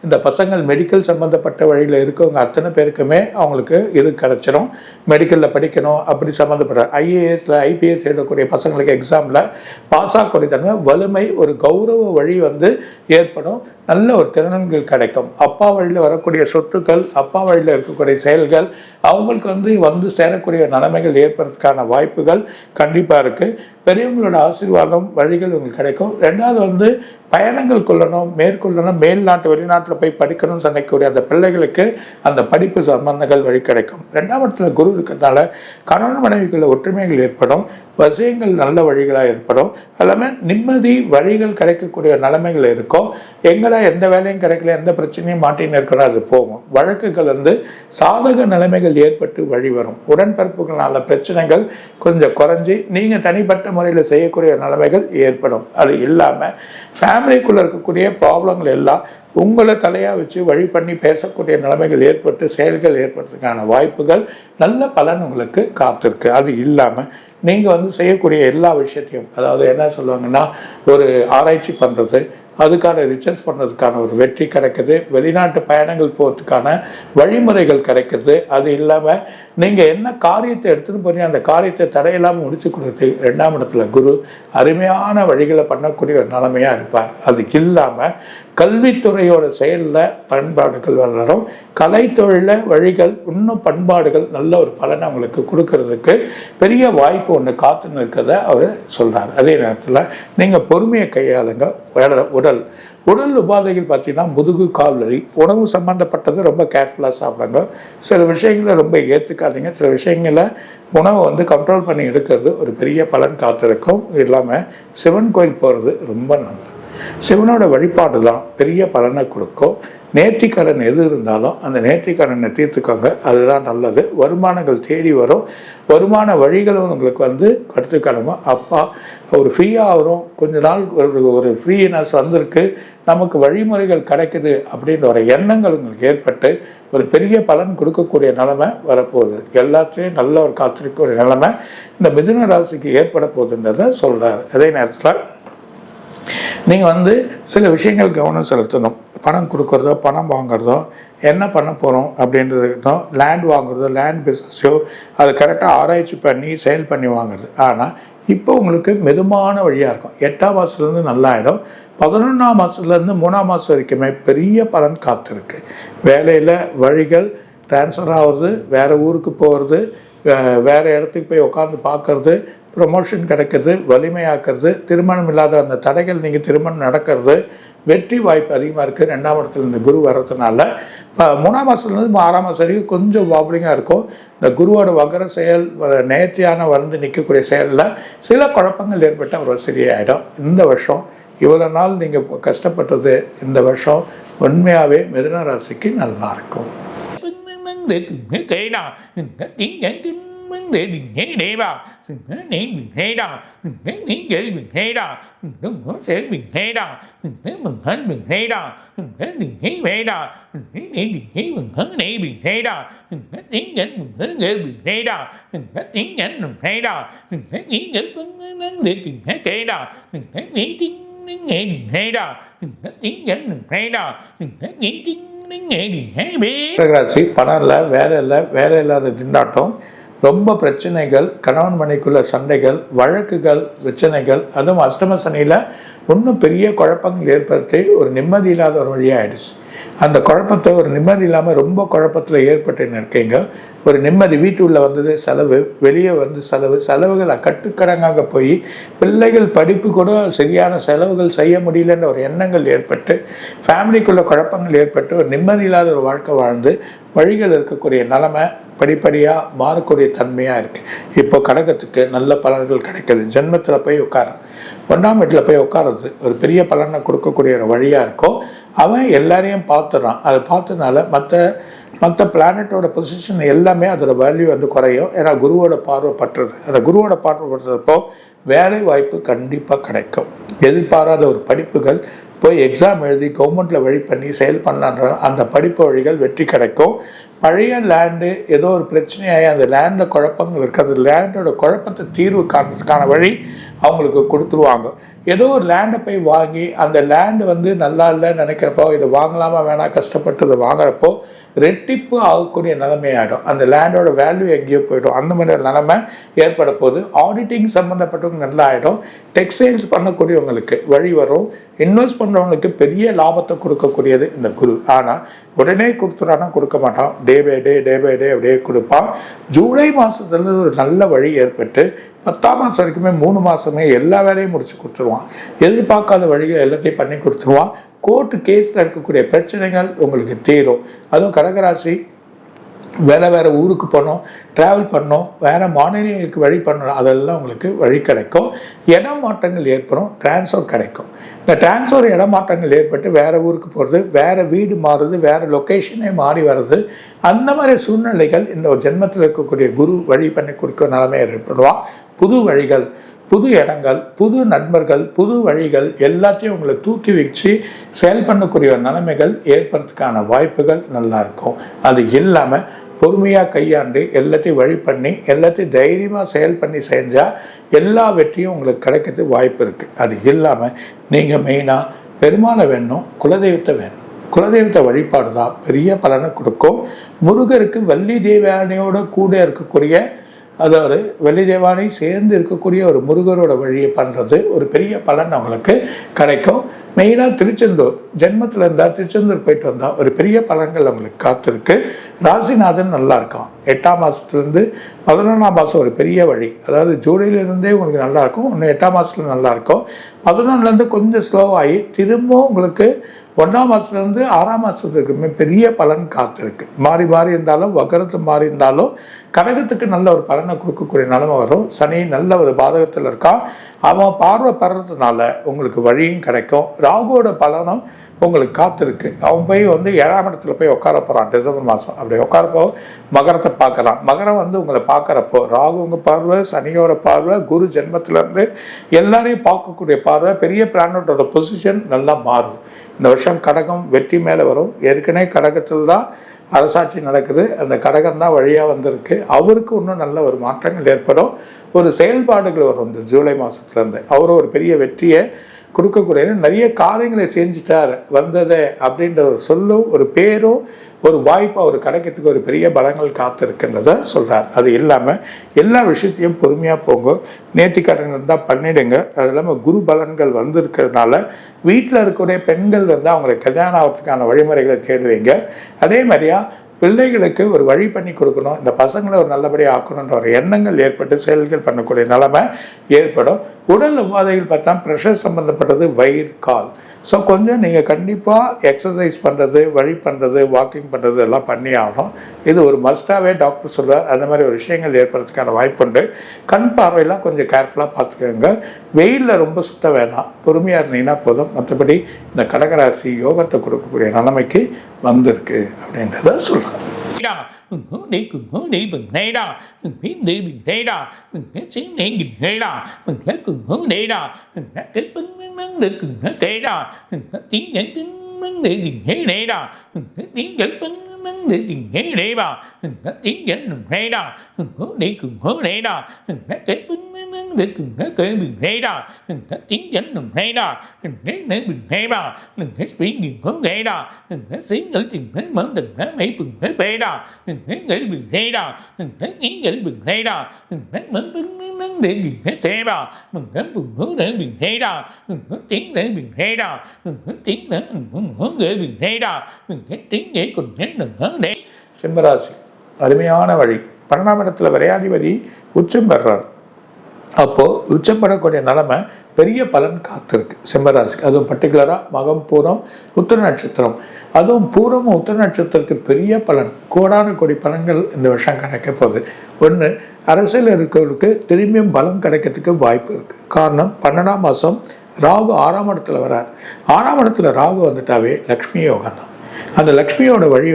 இந்த பசங்கள் மெடிக்கல் சம்மந்தப்பட்ட வழியில் இருக்கவங்க அத்தனை பேருக்குமே அவங்களுக்கு இது கிடச்சிரும். மெடிக்கலில் படிக்கணும் அப்படி சம்மந்தப்பட்ட ஐஏஎஸில் ஐபிஎஸ் எழுதக்கூடிய பசங்களுக்கு எக்ஸாமில் பாஸ் ஆகக்கூடிய தன்மை, வலிமை, ஒரு கௌரவ வழி வந்து ஏற்படும். நல்ல ஒரு திறன்கள் கிடைக்கும். அப்பா வழியில் வரக்கூடிய சொத்துக்கள், அப்பா வழியில் இருக்கக்கூடிய செயல்கள் அவங்களுக்கு வந்து சேரக்கூடிய நிலைமைகள் ஏற்படுறதுக்கான வாய்ப்புகள் கண்டிப்பாக இருக்குது. பெரியவங்களோட ஆசீர்வாதம் வழிகள் உங்களுக்கு கிடைக்கும். ரெண்டாவது வந்து பயணங்கள் கொள்ளணும், மேற்கொள்ளணும், மேல்நாட்டு வெளிநாட்டில் போய் படிக்கணும்னு நினைக்கக்கூடிய அந்த பிள்ளைகளுக்கு அந்த படிப்பு சம்பந்தங்கள் வழி கிடைக்கும். 2ஆம் இடத்துல குரு இருக்கிறதுனால கணவன் மனைவிக்குள்ள ஒற்றுமைகள் ஏற்படும், வசியங்கள் நல்ல வழிகளாக ஏற்படும். எல்லாமே நிம்மதி வழிகள் கிடைக்கக்கூடிய நிலைமைகள் இருக்கும். எங்கடா எந்த வேலையும் கிடைக்கல, எந்த பிரச்சனையும் மாட்டின்னு இருக்கணும், அது போகும். வழக்குகள் வந்து சாதக நிலைமைகள் ஏற்பட்டு வழி வரும். உடன்பிறப்புகளான பிரச்சனைகள் கொஞ்சம் குறைஞ்சி நீங்கள் தனிப்பட்ட முறையில் செய்யக்கூடிய நிலைமைகள் ஏற்படும். அது இல்லாமல் ஃபேமிலிக்குள்ளே இருக்கக்கூடிய ப்ராப்ளங்கள் எல்லாம் உங்களை தலையாக வச்சு வழி பண்ணி பேசக்கூடிய நிலைமைகள் ஏற்பட்டு செயல்கள் ஏற்படுறதுக்கான வாய்ப்புகள், நல்ல பலன் உங்களுக்கு காத்திருக்கு. அது இல்லாமல் நீங்கள் வந்து செய்யக்கூடிய எல்லா விஷயத்தையும், அதாவது என்ன சொல்லுவாங்கன்னா, ஒரு ஆராய்ச்சி பண்ணுறது, அதுக்கான ரிசர்ச் பண்ணுறதுக்கான ஒரு வெற்றி கிடைக்குது. வெளிநாட்டு பயணங்கள் போகிறதுக்கான வழிமுறைகள் கிடைக்குது. அது இல்லாமல் நீங்கள் என்ன காரியத்தை எடுத்துகிட்டு போறீங்க அந்த காரியத்தை தடையில்லாமல் முடிச்சு கொடுத்து 2ஆம் இடத்துல குரு அருமையான வழிகளை பண்ணக்கூடிய ஒரு நிலைமையாக இருப்பார். அது இல்லாமல் கல்வித்துறையோட செயலில் பண்பாடுகள் வளரும். கலைத்தொழிலில் வழிகள் இன்னும் பண்பாடுகள் நல்ல ஒரு பலனை அவங்களுக்கு கொடுக்கறதுக்கு பெரிய வாய்ப்பு ஒன்று காத்துன்னு இருக்கிறத அவர் சொல்கிறார். அதே நேரத்தில் நீங்கள் பொறுமையை கையாளுங்க. உடல் உபாதைகள் பார்த்தீங்கன்னா முதுகு, கால் வலி, உணவு சம்மந்தப்பட்டது ரொம்ப கேர்ஃபுல்லாக சாப்பிடுங்க. சில விஷயங்களை ரொம்ப ஏற்றுக்காதீங்க. சில விஷயங்களை உணவை வந்து கண்ட்ரோல் பண்ணி எடுக்கிறது ஒரு பெரிய பலன் காத்திருக்கும். இல்லாமல் சிவன் கோயில் போகிறது ரொம்ப நல்லது. சிவனோட வழிபாடு தான் பெரிய பலனை கொடுக்கும். நேர்த்திக்கடன் எது இருந்தாலும் அந்த நேர்த்திக்கடனை தீர்த்துக்கோங்க, அதுதான் நல்லது. வருமானங்கள் தேடி வரும், வருமான வழிகளும் உங்களுக்கு வந்து கற்றுக்கணுங்க. அப்பா ஒரு ஃப்ரீயாக வரும், கொஞ்ச நாள் ஒரு ஃப்ரீனஸ் வந்திருக்கு, நமக்கு வழிமுறைகள் கிடைக்குது அப்படின்ற ஒரு எண்ணங்கள் உங்களுக்கு ஏற்பட்டு ஒரு பெரிய பலன் கொடுக்கக்கூடிய நிலைமை வரப்போகுது. எல்லாத்துலேயும் நல்ல ஒரு காத்திருக்கக்கூடிய நிலைமை இந்த மிதுன ராசிக்கு ஏற்பட போகுதுன்றதை சொல்கிறார். அதே நேரத்தில் நீங்கள் வந்து சில விஷயங்கள் கவனம் செலுத்தணும். பணம் கொடுக்குறதோ பணம் வாங்குறதோ என்ன பண்ண போகிறோம் அப்படின்றதும், லேண்ட் வாங்குறதோ லேண்ட் பிஸ்னஸோ அதை கரெக்டாக ஆராய்ச்சி பண்ணி செயல் பண்ணி வாங்குறது. ஆனால் இப்போ உங்களுக்கு மிதமான வழியாக இருக்கும். 8ஆம் மாதத்துலேருந்து நல்லாயிடும். 11ஆம் மாதத்துலேருந்து 3ஆம் மாதம் வரைக்குமே பெரிய பலன் காத்திருக்கு. வேலையில் வழிகள் ட்ரான்ஸ்ஃபர் ஆகுறது, வேறு ஊருக்கு போகிறது, வேறு இடத்துக்கு போய் உட்காந்து பார்க்குறது, ப்ரொமோஷன் கிடைக்கிறது, வலிமையாக்குறது, திருமணம் இல்லாத அந்த தடைகள் நீங்கள் திருமணம் நடக்கிறது, வெற்றி வாய்ப்பு அதிகமாக இருக்குது. 2ஆம் இடத்துல இந்த குரு வர்றதுனால 3ஆம் மாதத்துலேருந்து 6ஆம் மாதம் வரைக்கும் கொஞ்சம் வாபலிங்காக இருக்கும். இந்த குருவோட வகர செயல் நேர்த்தியான வந்து நிற்கக்கூடிய செயலில் சில குழப்பங்கள் ஏற்பட்டு அவர் சரியாயிடும். இந்த வருஷம் இவ்வளோ நாள் நீங்கள் கஷ்டப்பட்டது இந்த வருஷம் உண்மையாகவே மிதுன ராசிக்கு நல்லா இருக்கும். ராசி பணம் இல்லை, வேலை இல்லை, வேலை இல்லாத திண்டாட்டம், ரொம்ப பிரச்சனைகள், கணவன் மனைக்குள்ள சண்டைகள், வழக்குகள், பிரச்சனைகள், அதுவும் அஷ்டம சனியில் இன்னும் பெரிய குழப்பங்கள் ஏற்படுத்தி ஒரு நிம்மதி இல்லாத ஒரு வழியாகிடுச்சு. அந்த குழப்பத்தை ஒரு நிம்மதி இல்லாமல் ரொம்ப குழப்பத்தில் ஏற்பட்டு இருக்கீங்க. ஒரு நிம்மதி வீட்டுள்ள வந்தது செலவு, வெளியே வந்து செலவுகள் கட்டுக்கடங்காக போய் பிள்ளைகள் படிப்பு கூட சரியான செலவுகள் செய்ய முடியலன்ற ஒரு எண்ணங்கள் ஏற்பட்டு ஃபேமிலிக்குள்ள குழப்பங்கள் ஏற்பட்டு ஒரு நிம்மதி இல்லாத ஒரு வாழ்க்கை வாழ்ந்து வழிகள் இருக்கக்கூடிய நிலைமை படிப்படியாக மாறக்கூடிய தன்மையாக இருக்குது. இப்போ கடகத்துக்கு நல்ல பலன்கள் கிடைக்குது. ஜென்மத்தில் போய் உட்கார 1ஆம் வீட்டில் போய் உட்காருறது ஒரு பெரிய பலனை கொடுக்கக்கூடிய ஒரு வழியாக இருக்கும். அவன் எல்லாரையும் பார்த்துறான். அதை பார்த்ததுனால மற்ற பிளானட்டோட பொசிஷன் எல்லாமே அதோட வேல்யூ வந்து குறையும். ஏன்னா குருவோட பார்வைப்பட்டுறது. அந்த குருவோட பார்வைப்பட்டதப்போ வேலை வாய்ப்பு கண்டிப்பாக கிடைக்கும். எதிர்பாராத ஒரு படிப்புகள் போய் எக்ஸாம் எழுதி கவர்மெண்ட்டில் வழி பண்ணி செயல் பண்ணலான்ற அந்த படிப்பு வழிகள் வெற்றி கிடைக்கும். பழைய லேண்டு ஏதோ ஒரு பிரச்சனையாகி அந்த லேண்டில் குழப்பங்கள் இருக்குது, அந்த லேண்டோட குழப்பத்தை தீர்வு காண்றதுக்கான வழி அவங்களுக்கு கொடுத்துருவாங்க. ஏதோ ஒரு லேண்டை போய் வாங்கி அந்த லேண்டு வந்து நல்லா இல்லைன்னு நினைக்கிறப்போ இதை வாங்கலாமா வேணாம் கஷ்டப்பட்டு இதை வாங்குறப்போ ரெட்டிப்பு ஆகக்கூடிய நிலைமையாயிடும். அந்த லேண்டோட வேல்யூ எங்கேயோ போய்டும். அந்த மாதிரி நிலைமை ஏற்பட போது ஆடிட்டிங் சம்மந்தப்பட்டவங்க நல்லா ஆகிடும். டெக்ஸ்டைல்ஸ் பண்ணக்கூடியவங்களுக்கு வழி வரும். இன்வெஸ்ட் பண்ணுறவங்களுக்கு பெரிய லாபத்தை கொடுக்கக்கூடியது இந்த குரு. ஆனால் உடனே கொடுத்துறானா கொடுக்க மாட்டான். டே பை டே அப்படியே கொடுப்பான். ஜூலை மாதத்துல ஒரு நல்ல வழி ஏற்பட்டு 10ஆம் மாதம் வரைக்குமே 3 மாதமே எல்லா வேலையும் முடிச்சு கொடுத்துருவான். எதிர்பார்க்காத வழிகள் எல்லாத்தையும் பண்ணி கொடுத்துருவான். கோர்ட்டு கேஸில் இருக்கக்கூடிய பிரச்சனைகள் உங்களுக்கு தீரும். அதுவும் கடகராசி வேறு ஊருக்கு போகணும், ட்ராவல் பண்ணணும், வேறு மாநிலங்களுக்கு வழி பண்ணணும், அதெல்லாம் உங்களுக்கு வழி கிடைக்கும். இடம் மாற்றங்கள் ஏற்படும், டிரான்ஸ்ஃபர் கிடைக்கும். இந்த டிரான்ஸ்ஃபர் இடமாற்றங்கள் ஏற்பட்டு வேறு ஊருக்கு போகிறது, வேறு வீடு மாறுறது, வேறு லொக்கேஷனே மாறி வர்றது, அந்த மாதிரி சூழ்நிலைகள் இந்த ஒரு ஜென்மத்தில் இருக்கக்கூடிய குரு வழி பண்ணி கொடுக்க நிலைமையை ஏற்படுவான். புது வழிகள், புது இடங்கள், புது நண்பர்கள், புது வழிகள் எல்லாத்தையும் உங்களை தூக்கி வச்சு செயல் பண்ணக்கூடிய நிலைமைகள் ஏற்படுறதுக்கான வாய்ப்புகள் நல்லா இருக்கும். அது இல்லாமல் பொறுமையாக கையாண்டு எல்லாத்தையும் வழி பண்ணி எல்லாத்தையும் தைரியமாக செயல் பண்ணி செஞ்சால் எல்லா வெற்றியும் உங்களுக்கு கிடைக்கிறது வாய்ப்பு இருக்குது. அது இல்லாமல் நீங்கள் மெயினாக பெருமாளை வேணும், குலதெய்வத்தை வேணும். குலதெய்வத்தை வழிபாடு தான் பெரிய பலனை கொடுக்கும். முருகருக்கு வள்ளி தேவானையோட கூட இருக்கக்கூடிய, அதாவது வள்ளி தேவானை சேர்ந்து இருக்கக்கூடிய ஒரு முருகரோட வழியை பண்ணுறது ஒரு பெரிய பலன் அவங்களுக்கு கிடைக்கும். மெயினாக திருச்செந்தூர் ஜென்மத்தில் இருந்தால் திருச்செந்தூர் போயிட்டு வந்தால் ஒரு பெரிய பலன்கள் அவங்களுக்கு காத்திருக்கு. ராசிநாதன் நல்லா இருக்கான். 8ஆம் மாதத்துலேருந்து 11ஆம் மாதம் ஒரு பெரிய வழி, அதாவது ஜூலையிலேருந்தே உங்களுக்கு நல்லாயிருக்கும். இன்னும் 8ஆம் மாதத்துல நல்லாயிருக்கும். 11லேருந்து கொஞ்சம் ஸ்லோவாகி திரும்பவும் உங்களுக்கு 1ஆம் மாதத்துலேருந்து 6ஆம் மாதத்துக்குமே பெரிய பலன் காத்திருக்கு. மாறி மாறி இருந்தாலும் வக்கரத்து மாறி இருந்தாலும் கடகத்துக்கு நல்ல ஒரு பலனை கொடுக்கக்கூடிய நிலைமை வரும். சனி நல்ல ஒரு பாதகத்தில் இருக்கான். அவன் பார்வை பெறதுனால உங்களுக்கு வழியும் கிடைக்கும். ராகுவோட பலனும் உங்களுக்கு காத்திருக்கு. அவன் போய் 7ஆம் இடத்துல போய் உட்கார போகிறான் டிசம்பர் மாதம். அப்படி உட்காரப்போ மகரத்தை பார்க்குறான். மகரம் உங்களை பார்க்குறப்போ ராகு உங்கள் பார்வை, சனியோட பார்வை, குரு ஜென்மத்திலேருந்து எல்லாரையும் பார்க்கக்கூடிய பார்வை, பெரிய பிளானட்டோட பொசிஷன் நல்லா மாறும். இந்த வருஷம் கடகம் வெற்றி மேலே வரும். ஏற்கனவே கடகத்தில் தான் அரசாட்சி நடக்குது. அந்த கடகம் தான் வழியாக வந்திருக்கு. அவருக்கு இன்னும் நல்ல ஒரு மாற்றங்கள் ஏற்படும். ஒரு செயல்பாடுகள் வரும் இந்த ஜூலை மாதத்துலேருந்து. அவரும் ஒரு பெரிய வெற்றியை கொடுக்கக்கூடிய நிறைய காரியங்களை செஞ்சுட்டார் வந்தது அப்படின்ற ஒரு சொல்லும் ஒரு பேரும் ஒரு வாய்ப்பாக ஒரு கிடைக்கிறதுக்கு ஒரு பெரிய பலங்கள் காத்திருக்கின்றத சொல்கிறார். அது இல்லாமல் எல்லா விஷயத்தையும் பொறுமையாக போங்க. நேர்த்திக்கடன் இருந்தால் பண்ணிடுங்க. அது இல்லாமல் குரு பலன்கள் வந்திருக்கிறதுனால வீட்டில் இருக்கக்கூடிய பெண்கள் இருந்தால் அவங்களுக்கு கல்யாணம் ஆகிறதுக்கான வழிமுறைகளை தேடுவீங்க. அதே மாதிரியா பிள்ளைகளுக்கு ஒரு வழி பண்ணி கொடுக்கணும், இந்த பசங்களை ஒரு நல்லபடியாக ஆக்கணுன்ற ஒரு எண்ணங்கள் ஏற்பட்டு செயல்கள் பண்ணக்கூடிய நிலைமை ஏற்படும். உடல் உபாதைகள் பார்த்தா ப்ரெஷர் சம்மந்தப்பட்டது வயிறு, கால். ஸோ கொஞ்சம் நீங்கள் கண்டிப்பாக எக்ஸசைஸ் பண்ணுறது, வழி பண்ணுறது, வாக்கிங் பண்ணுறது எல்லாம் பண்ணி ஆகணும். இது ஒரு மஸ்டாகவே டாக்டர் சொல்வார். அந்த மாதிரி ஒரு விஷயங்கள் ஏற்படுறதுக்கான வாய்ப்புண்டு. கண் பார்வையெல்லாம் கொஞ்சம் கேர்ஃபுல்லாக பார்த்துக்கோங்க. வெயிலில் ரொம்ப சுத்த வேணாம், பொறுமையாக இருந்தீங்கன்னா போதும். மற்றபடி இந்த கடகராசி யோகத்தை கொடுக்கக்கூடிய நிலைமைக்கு வந்திருக்கு அப்படின்றத சொல்கிறேன். சிம்மராசி அருமையான வழி. 12ஆம் இடத்துல விரையாதிபதி உச்சம் பெறார். அப்போது உச்சப்படக்கூடிய நிலைமை பெரிய பலன் காத்திருக்கு சிம்மராசிக்கு. அதுவும் பர்டிகுலராக மகம், பூரம், உத்திர நட்சத்திரம். அதுவும் பூரமும் உத்திர நட்சத்திரத்துக்கு பெரிய பலன், கோடான கோடி பலன்கள் இந்த வருஷம் கிடைக்க போகுது. ஒன்று, அரசியல் இருக்கிறவங்களுக்கு திரும்பியும் பலம் கிடைக்கிறதுக்கு வாய்ப்பு இருக்குது. காரணம் 12ஆம் மாதம் ராகு 6ஆம் இடத்துல வரார். 6ஆம் இடத்துல ராகு வந்துட்டாவே லக்ஷ்மி யோகம் தான். அந்த லக்ஷ்மியோட வழி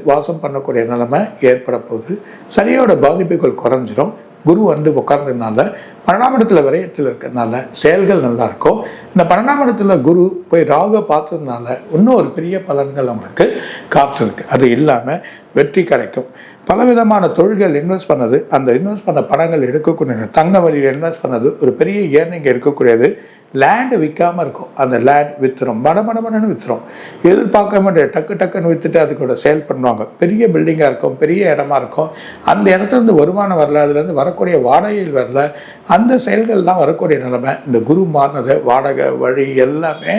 வாசம் பண்ணக்கூடிய நிலைமை ஏற்பட போகுது. சனியோட பாதிப்புகள் குறைஞ்சிரும். குரு உட்கார்ந்ததுனால 12ஆம் இடத்துல விரயத்தில் இருக்கிறதுனால செயல்கள் நல்லா இருக்கும். இந்த 12ஆம் இடத்துல குரு போய் ராகுவை பார்த்ததுனால இன்னும் ஒரு பெரிய பலன்கள் அவங்களுக்கு காத்திருக்கு. அது இல்லாமல் வெற்றி கிடைக்கும். பலவிதமான தொழில்கள் இன்வெஸ்ட் பண்ணது, அந்த இன்வெஸ்ட் பண்ண பணங்கள் எடுக்கக்கூடிய தங்க வழியில் இன்வெஸ்ட் பண்ணது ஒரு பெரிய ஏர்னிங் இருக்கக்கூடியது. லேண்டு விற்காமல் இருக்கும், அந்த லேண்ட் விற்றுரும், மடமடமடன்னு விற்றுரும். எதிர்பார்க்க மாட்டேன், டக்கு டக்குன்னு விற்றுட்டு அதுக்கூட சேல் பண்ணுவாங்க. பெரிய பில்டிங்காக இருக்கும், பெரிய இடமா இருக்கும். அந்த இடத்துலேருந்து வருமானம் வரல, அதுலேருந்து வரக்கூடிய வாடகைகள் வரல. அந்த செயல்கள்லாம் வரக்கூடிய நிலைமை இந்த குரு மாறினது வாடகை வழி எல்லாமே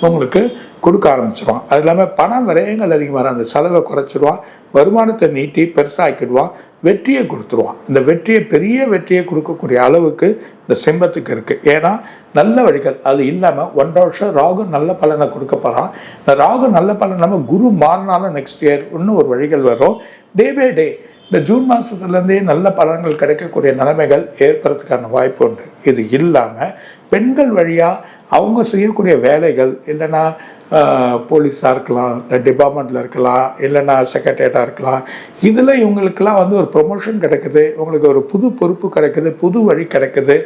உங்களுக்கு கொடுக்க ஆரம்பிச்சிடுவான். அது இல்லாமல் பணம் விரயங்கள் அதிகமாக அந்த செலவை குறைச்சிடுவான். வருமானத்தை நீட்டி பெருசாக்கிடுவான். வெற்றியை கொடுத்துருவான். இந்த வெற்றியை பெரிய வெற்றியை கொடுக்கக்கூடிய அளவுக்கு இந்த சிம்மத்துக்கு இருக்குது. ஏன்னா நல்ல வழிகள். அது இல்லாமல் 1.5 வருஷம் ராகு நல்ல பலனை கொடுக்க போகிறான். இந்த ராகு நல்ல பலன் இல்லாமல் குரு மாறினாலும் நெக்ஸ்ட் இயர் இன்னும் ஒரு வழிகள் வரும். டே பை டே இந்த ஜூன் மாதத்துலேருந்தே நல்ல பலன்கள் கிடைக்கக்கூடிய நிலைமைகள் ஏற்படுறதுக்கான வாய்ப்பு உண்டு. இது இல்லாமல் பெண்கள் வழியாக அவங்க செய்யக்கூடிய வேலைகள், இல்லைன்னா போலீஸாக இருக்கலாம், டிபார்ட்மெண்ட்டில் இருக்கலாம், இல்லைன்னா செக்ரட்டரியேட்டாக இருக்கலாம். இதில் இவங்களுக்கெல்லாம் ஒரு ப்ரொமோஷன் கிடைக்குது, உங்களுக்கு ஒரு புது பொறுப்பு கிடைக்குது, புது வழி கிடைக்குது,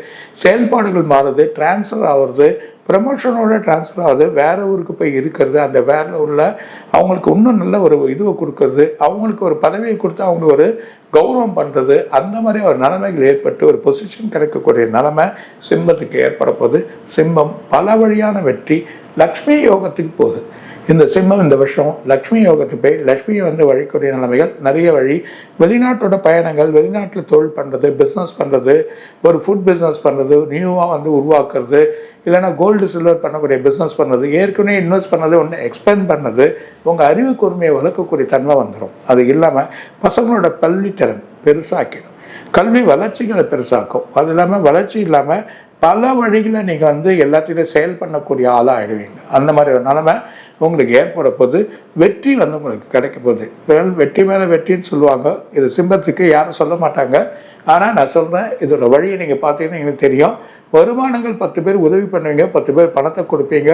செயல்பாடுகள் மாறுது, டிரான்ஸ்ஃபர் ஆகுறது, ப்ரமோஷனோட டிரான்ஸ்ஃபர் ஆகுது, வேறு ஊருக்கு போய் இருக்கிறது, அந்த வேரில் உள்ள அவங்களுக்கு இன்னும் நல்ல ஒரு இதுவை கொடுக்கறது, அவங்களுக்கு ஒரு பதவியை கொடுத்து அவங்களுக்கு ஒரு கௌரவம் பண்ணுறது, அந்த மாதிரி ஒரு நிலைமைகள் ஏற்பட்டு ஒரு பொசிஷன் கிடைக்கக்கூடிய நிலைமை சிம்மத்துக்கு ஏற்பட போகுது. சிம்மம் பல வழியான வெற்றி லக்ஷ்மி யோகத்துக்கு போகுது. இந்த சிம்மம் இந்த வருஷம் லக்ஷ்மி யோகத்துக்கு போய் லக்ஷ்மியை வழிக்கூடிய நிலைமைகள் நிறைய வழி. வெளிநாட்டோட பயணங்கள், வெளிநாட்டில் தொழில் பண்ணுறது, பிஸ்னஸ் பண்ணுறது, ஒரு ஃபுட் பிஸ்னஸ் பண்ணுறது, நியூவாக உருவாக்குறது, இல்லைனா கோல்டு சில்வர் பண்ணக்கூடிய பிஸ்னஸ் பண்ணுறது, ஏற்கனவே இன்வெஸ்ட் பண்ணது ஒன்று எக்ஸ்பெண்ட் பண்ணது, உங்கள் அறிவு கூர்மையை வளர்க்கக்கூடிய தன்மை வந்துடும். அது இல்லாமல் பசங்களோட பள்ளித்திறன் பெருசாக்கிடும், கல்வி வளர்ச்சிகளை பெருசாக்கும். அது இல்லாமல் வளர்ச்சி இல்லாமல் பல வழிகளை நீங்கள் வந்து எல்லாத்தையும் செயல் பண்ணக்கூடிய ஆளாக ஆகிடுவீங்க. அந்த மாதிரி ஒரு நிலைமை உங்களுக்கு ஏற்பட போது வெற்றி வந்து உங்களுக்கு கிடைக்க போகுது. வெற்றி மேலே வெற்றின்னு சொல்லுவாங்க. இது சிம்பத்துக்கு யாரும் சொல்ல மாட்டாங்க. ஆனால் நான் சொல்கிறேன், இதோட வழியை நீங்கள் பார்த்தீங்கன்னா எனக்கு தெரியும். வருமானங்கள் 10 பேர் உதவி பண்ணுவீங்க, 10 பேர் பணத்தை கொடுப்பீங்க.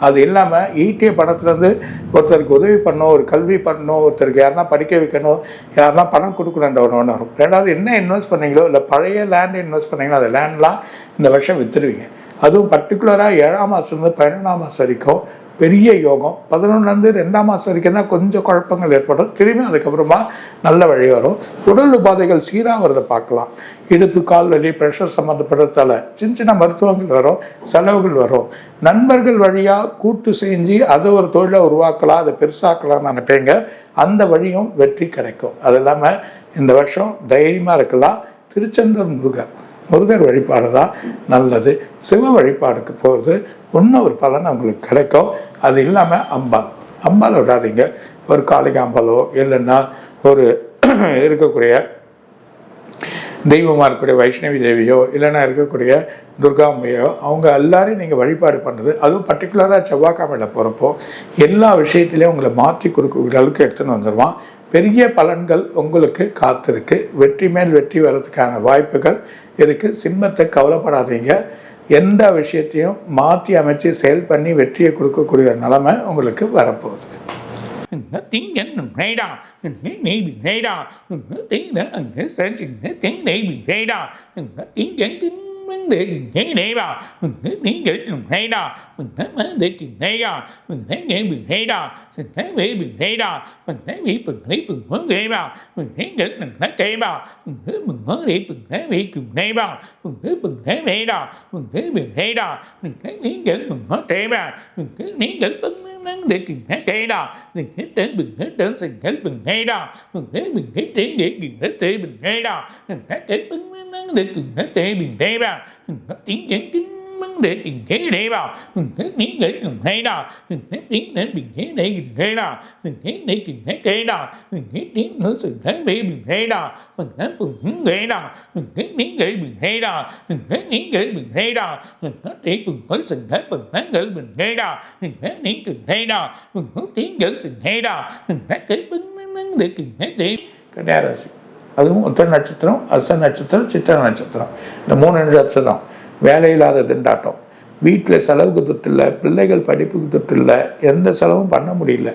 அது இல்லாமல் ஈட்டிய பணத்துலேருந்து ஒருத்தருக்கு உதவி பண்ணணும், ஒரு கல்வி பண்ணணும், ஒருத்தருக்கு யாருன்னா படிக்க வைக்கணும், யாருன்னா பணம் கொடுக்கணுன்ற ஒரு வரும். ரெண்டாவது என்ன இன்வெஸ்ட் பண்ணீங்களோ இல்லை பழைய லேண்டை இன்வெஸ்ட் பண்ணீங்களோ அந்த லேண்ட்லாம் இந்த வருஷம் விற்றுடுவீங்க. அதுவும் பர்டிகுலராக 7ஆம் மாதத்துலேருந்து 11ஆம் மாதம் வரைக்கும் பெரிய யோகம். 11லேருந்து 2ஆம் மாதம் வரைக்கும் தான் கொஞ்சம் குழப்பங்கள் ஏற்படும். திரும்பி அதுக்கப்புறமா நல்ல வழி வரும். உடல் உபாதைகள் சீராக வரதை பார்க்கலாம். இடுப்பு கால் வலி, ப்ரெஷர் சம்மந்தப்படுறதால சின்ன மருத்துவங்கள் வரும், செலவுகள் வரும். நண்பர்கள் வழியாக கூட்டு செஞ்சு அதை ஒரு தொழிலை உருவாக்கலாம், அதை பெருசாக்கலாம்னு நினைப்பீங்க. அந்த வழியும் வெற்றி கிடைக்கும். அது இல்லாமல் இந்த வருஷம் தைரியமாக இருக்கலாம். திருச்செந்தூர் முருகர் வழிபாடு தான் நல்லது. சிவ வழிபாடுக்கு போகிறது இன்னும் ஒரு பலன் உங்களுக்கு கிடைக்கும். அது இல்லாமல் அம்பாள் விடாதீங்க. ஒரு காளிகா அம்பாலோ இல்லைன்னா ஒரு இருக்கக்கூடிய தெய்வமாக இருக்கக்கூடிய வைஷ்ணவி தேவியோ இல்லைன்னா இருக்கக்கூடிய துர்காம்பையோ அவங்க எல்லாரையும் நீங்கள் வழிபாடு பண்ணுறது, அதுவும் பர்டிகுலராக செவ்வாய்க்கிழமையில் போகிறப்போ எல்லா விஷயத்துலேயும் உங்களை மாற்றி கொடுக்கக்கூடிய அளவுக்கு எடுத்துன்னு வந்துடுவான். பெரிய பலன்கள் உங்களுக்கு காத்திருக்கு. வெற்றி மேல் வெற்றி வர்றதுக்கான வாய்ப்புகள் இருக்குது. சிம்மத்தை கவலைப்படாதீங்க. எந்த விஷயத்தையும் மாற்றி அமைச்சு செயல் பண்ணி வெற்றியை கொடுக்கக்கூடிய நிலைமை உங்களுக்கு வரப்போகுது. tiếng dẫn kinh vấn đề tình thế để vào thế nghĩ nghĩ thế nào thế tiếng đến bình thế này bình thế nào thế này tình thế nào thế tiếng nữa sự thế bị bình thế nào mình nói bình thế nào thế nghĩ nghĩ bình thế nào thế nghĩ nghĩ bình thế nào mình nói tiếng bình có sự thế bình thế nghĩ bình thế nào thế nghĩ tình thế nào mình có tiếng dẫn sự thế nào thế cái vấn đề tình thế thì கன்னியாராசி, அதுவும் உத்திர நட்சத்திரம், அஸ்த நட்சத்திரம், சித்திர நட்சத்திரம், இந்த 3 நட்சத்திரம் வேலையில்லாத திண்டாட்டம். வீட்டில் செலவுக்கு துட்டு இல்லை, பிள்ளைகள் படிப்புக்கு துட்டு இல்லை, எந்த செலவும் பண்ண முடியல.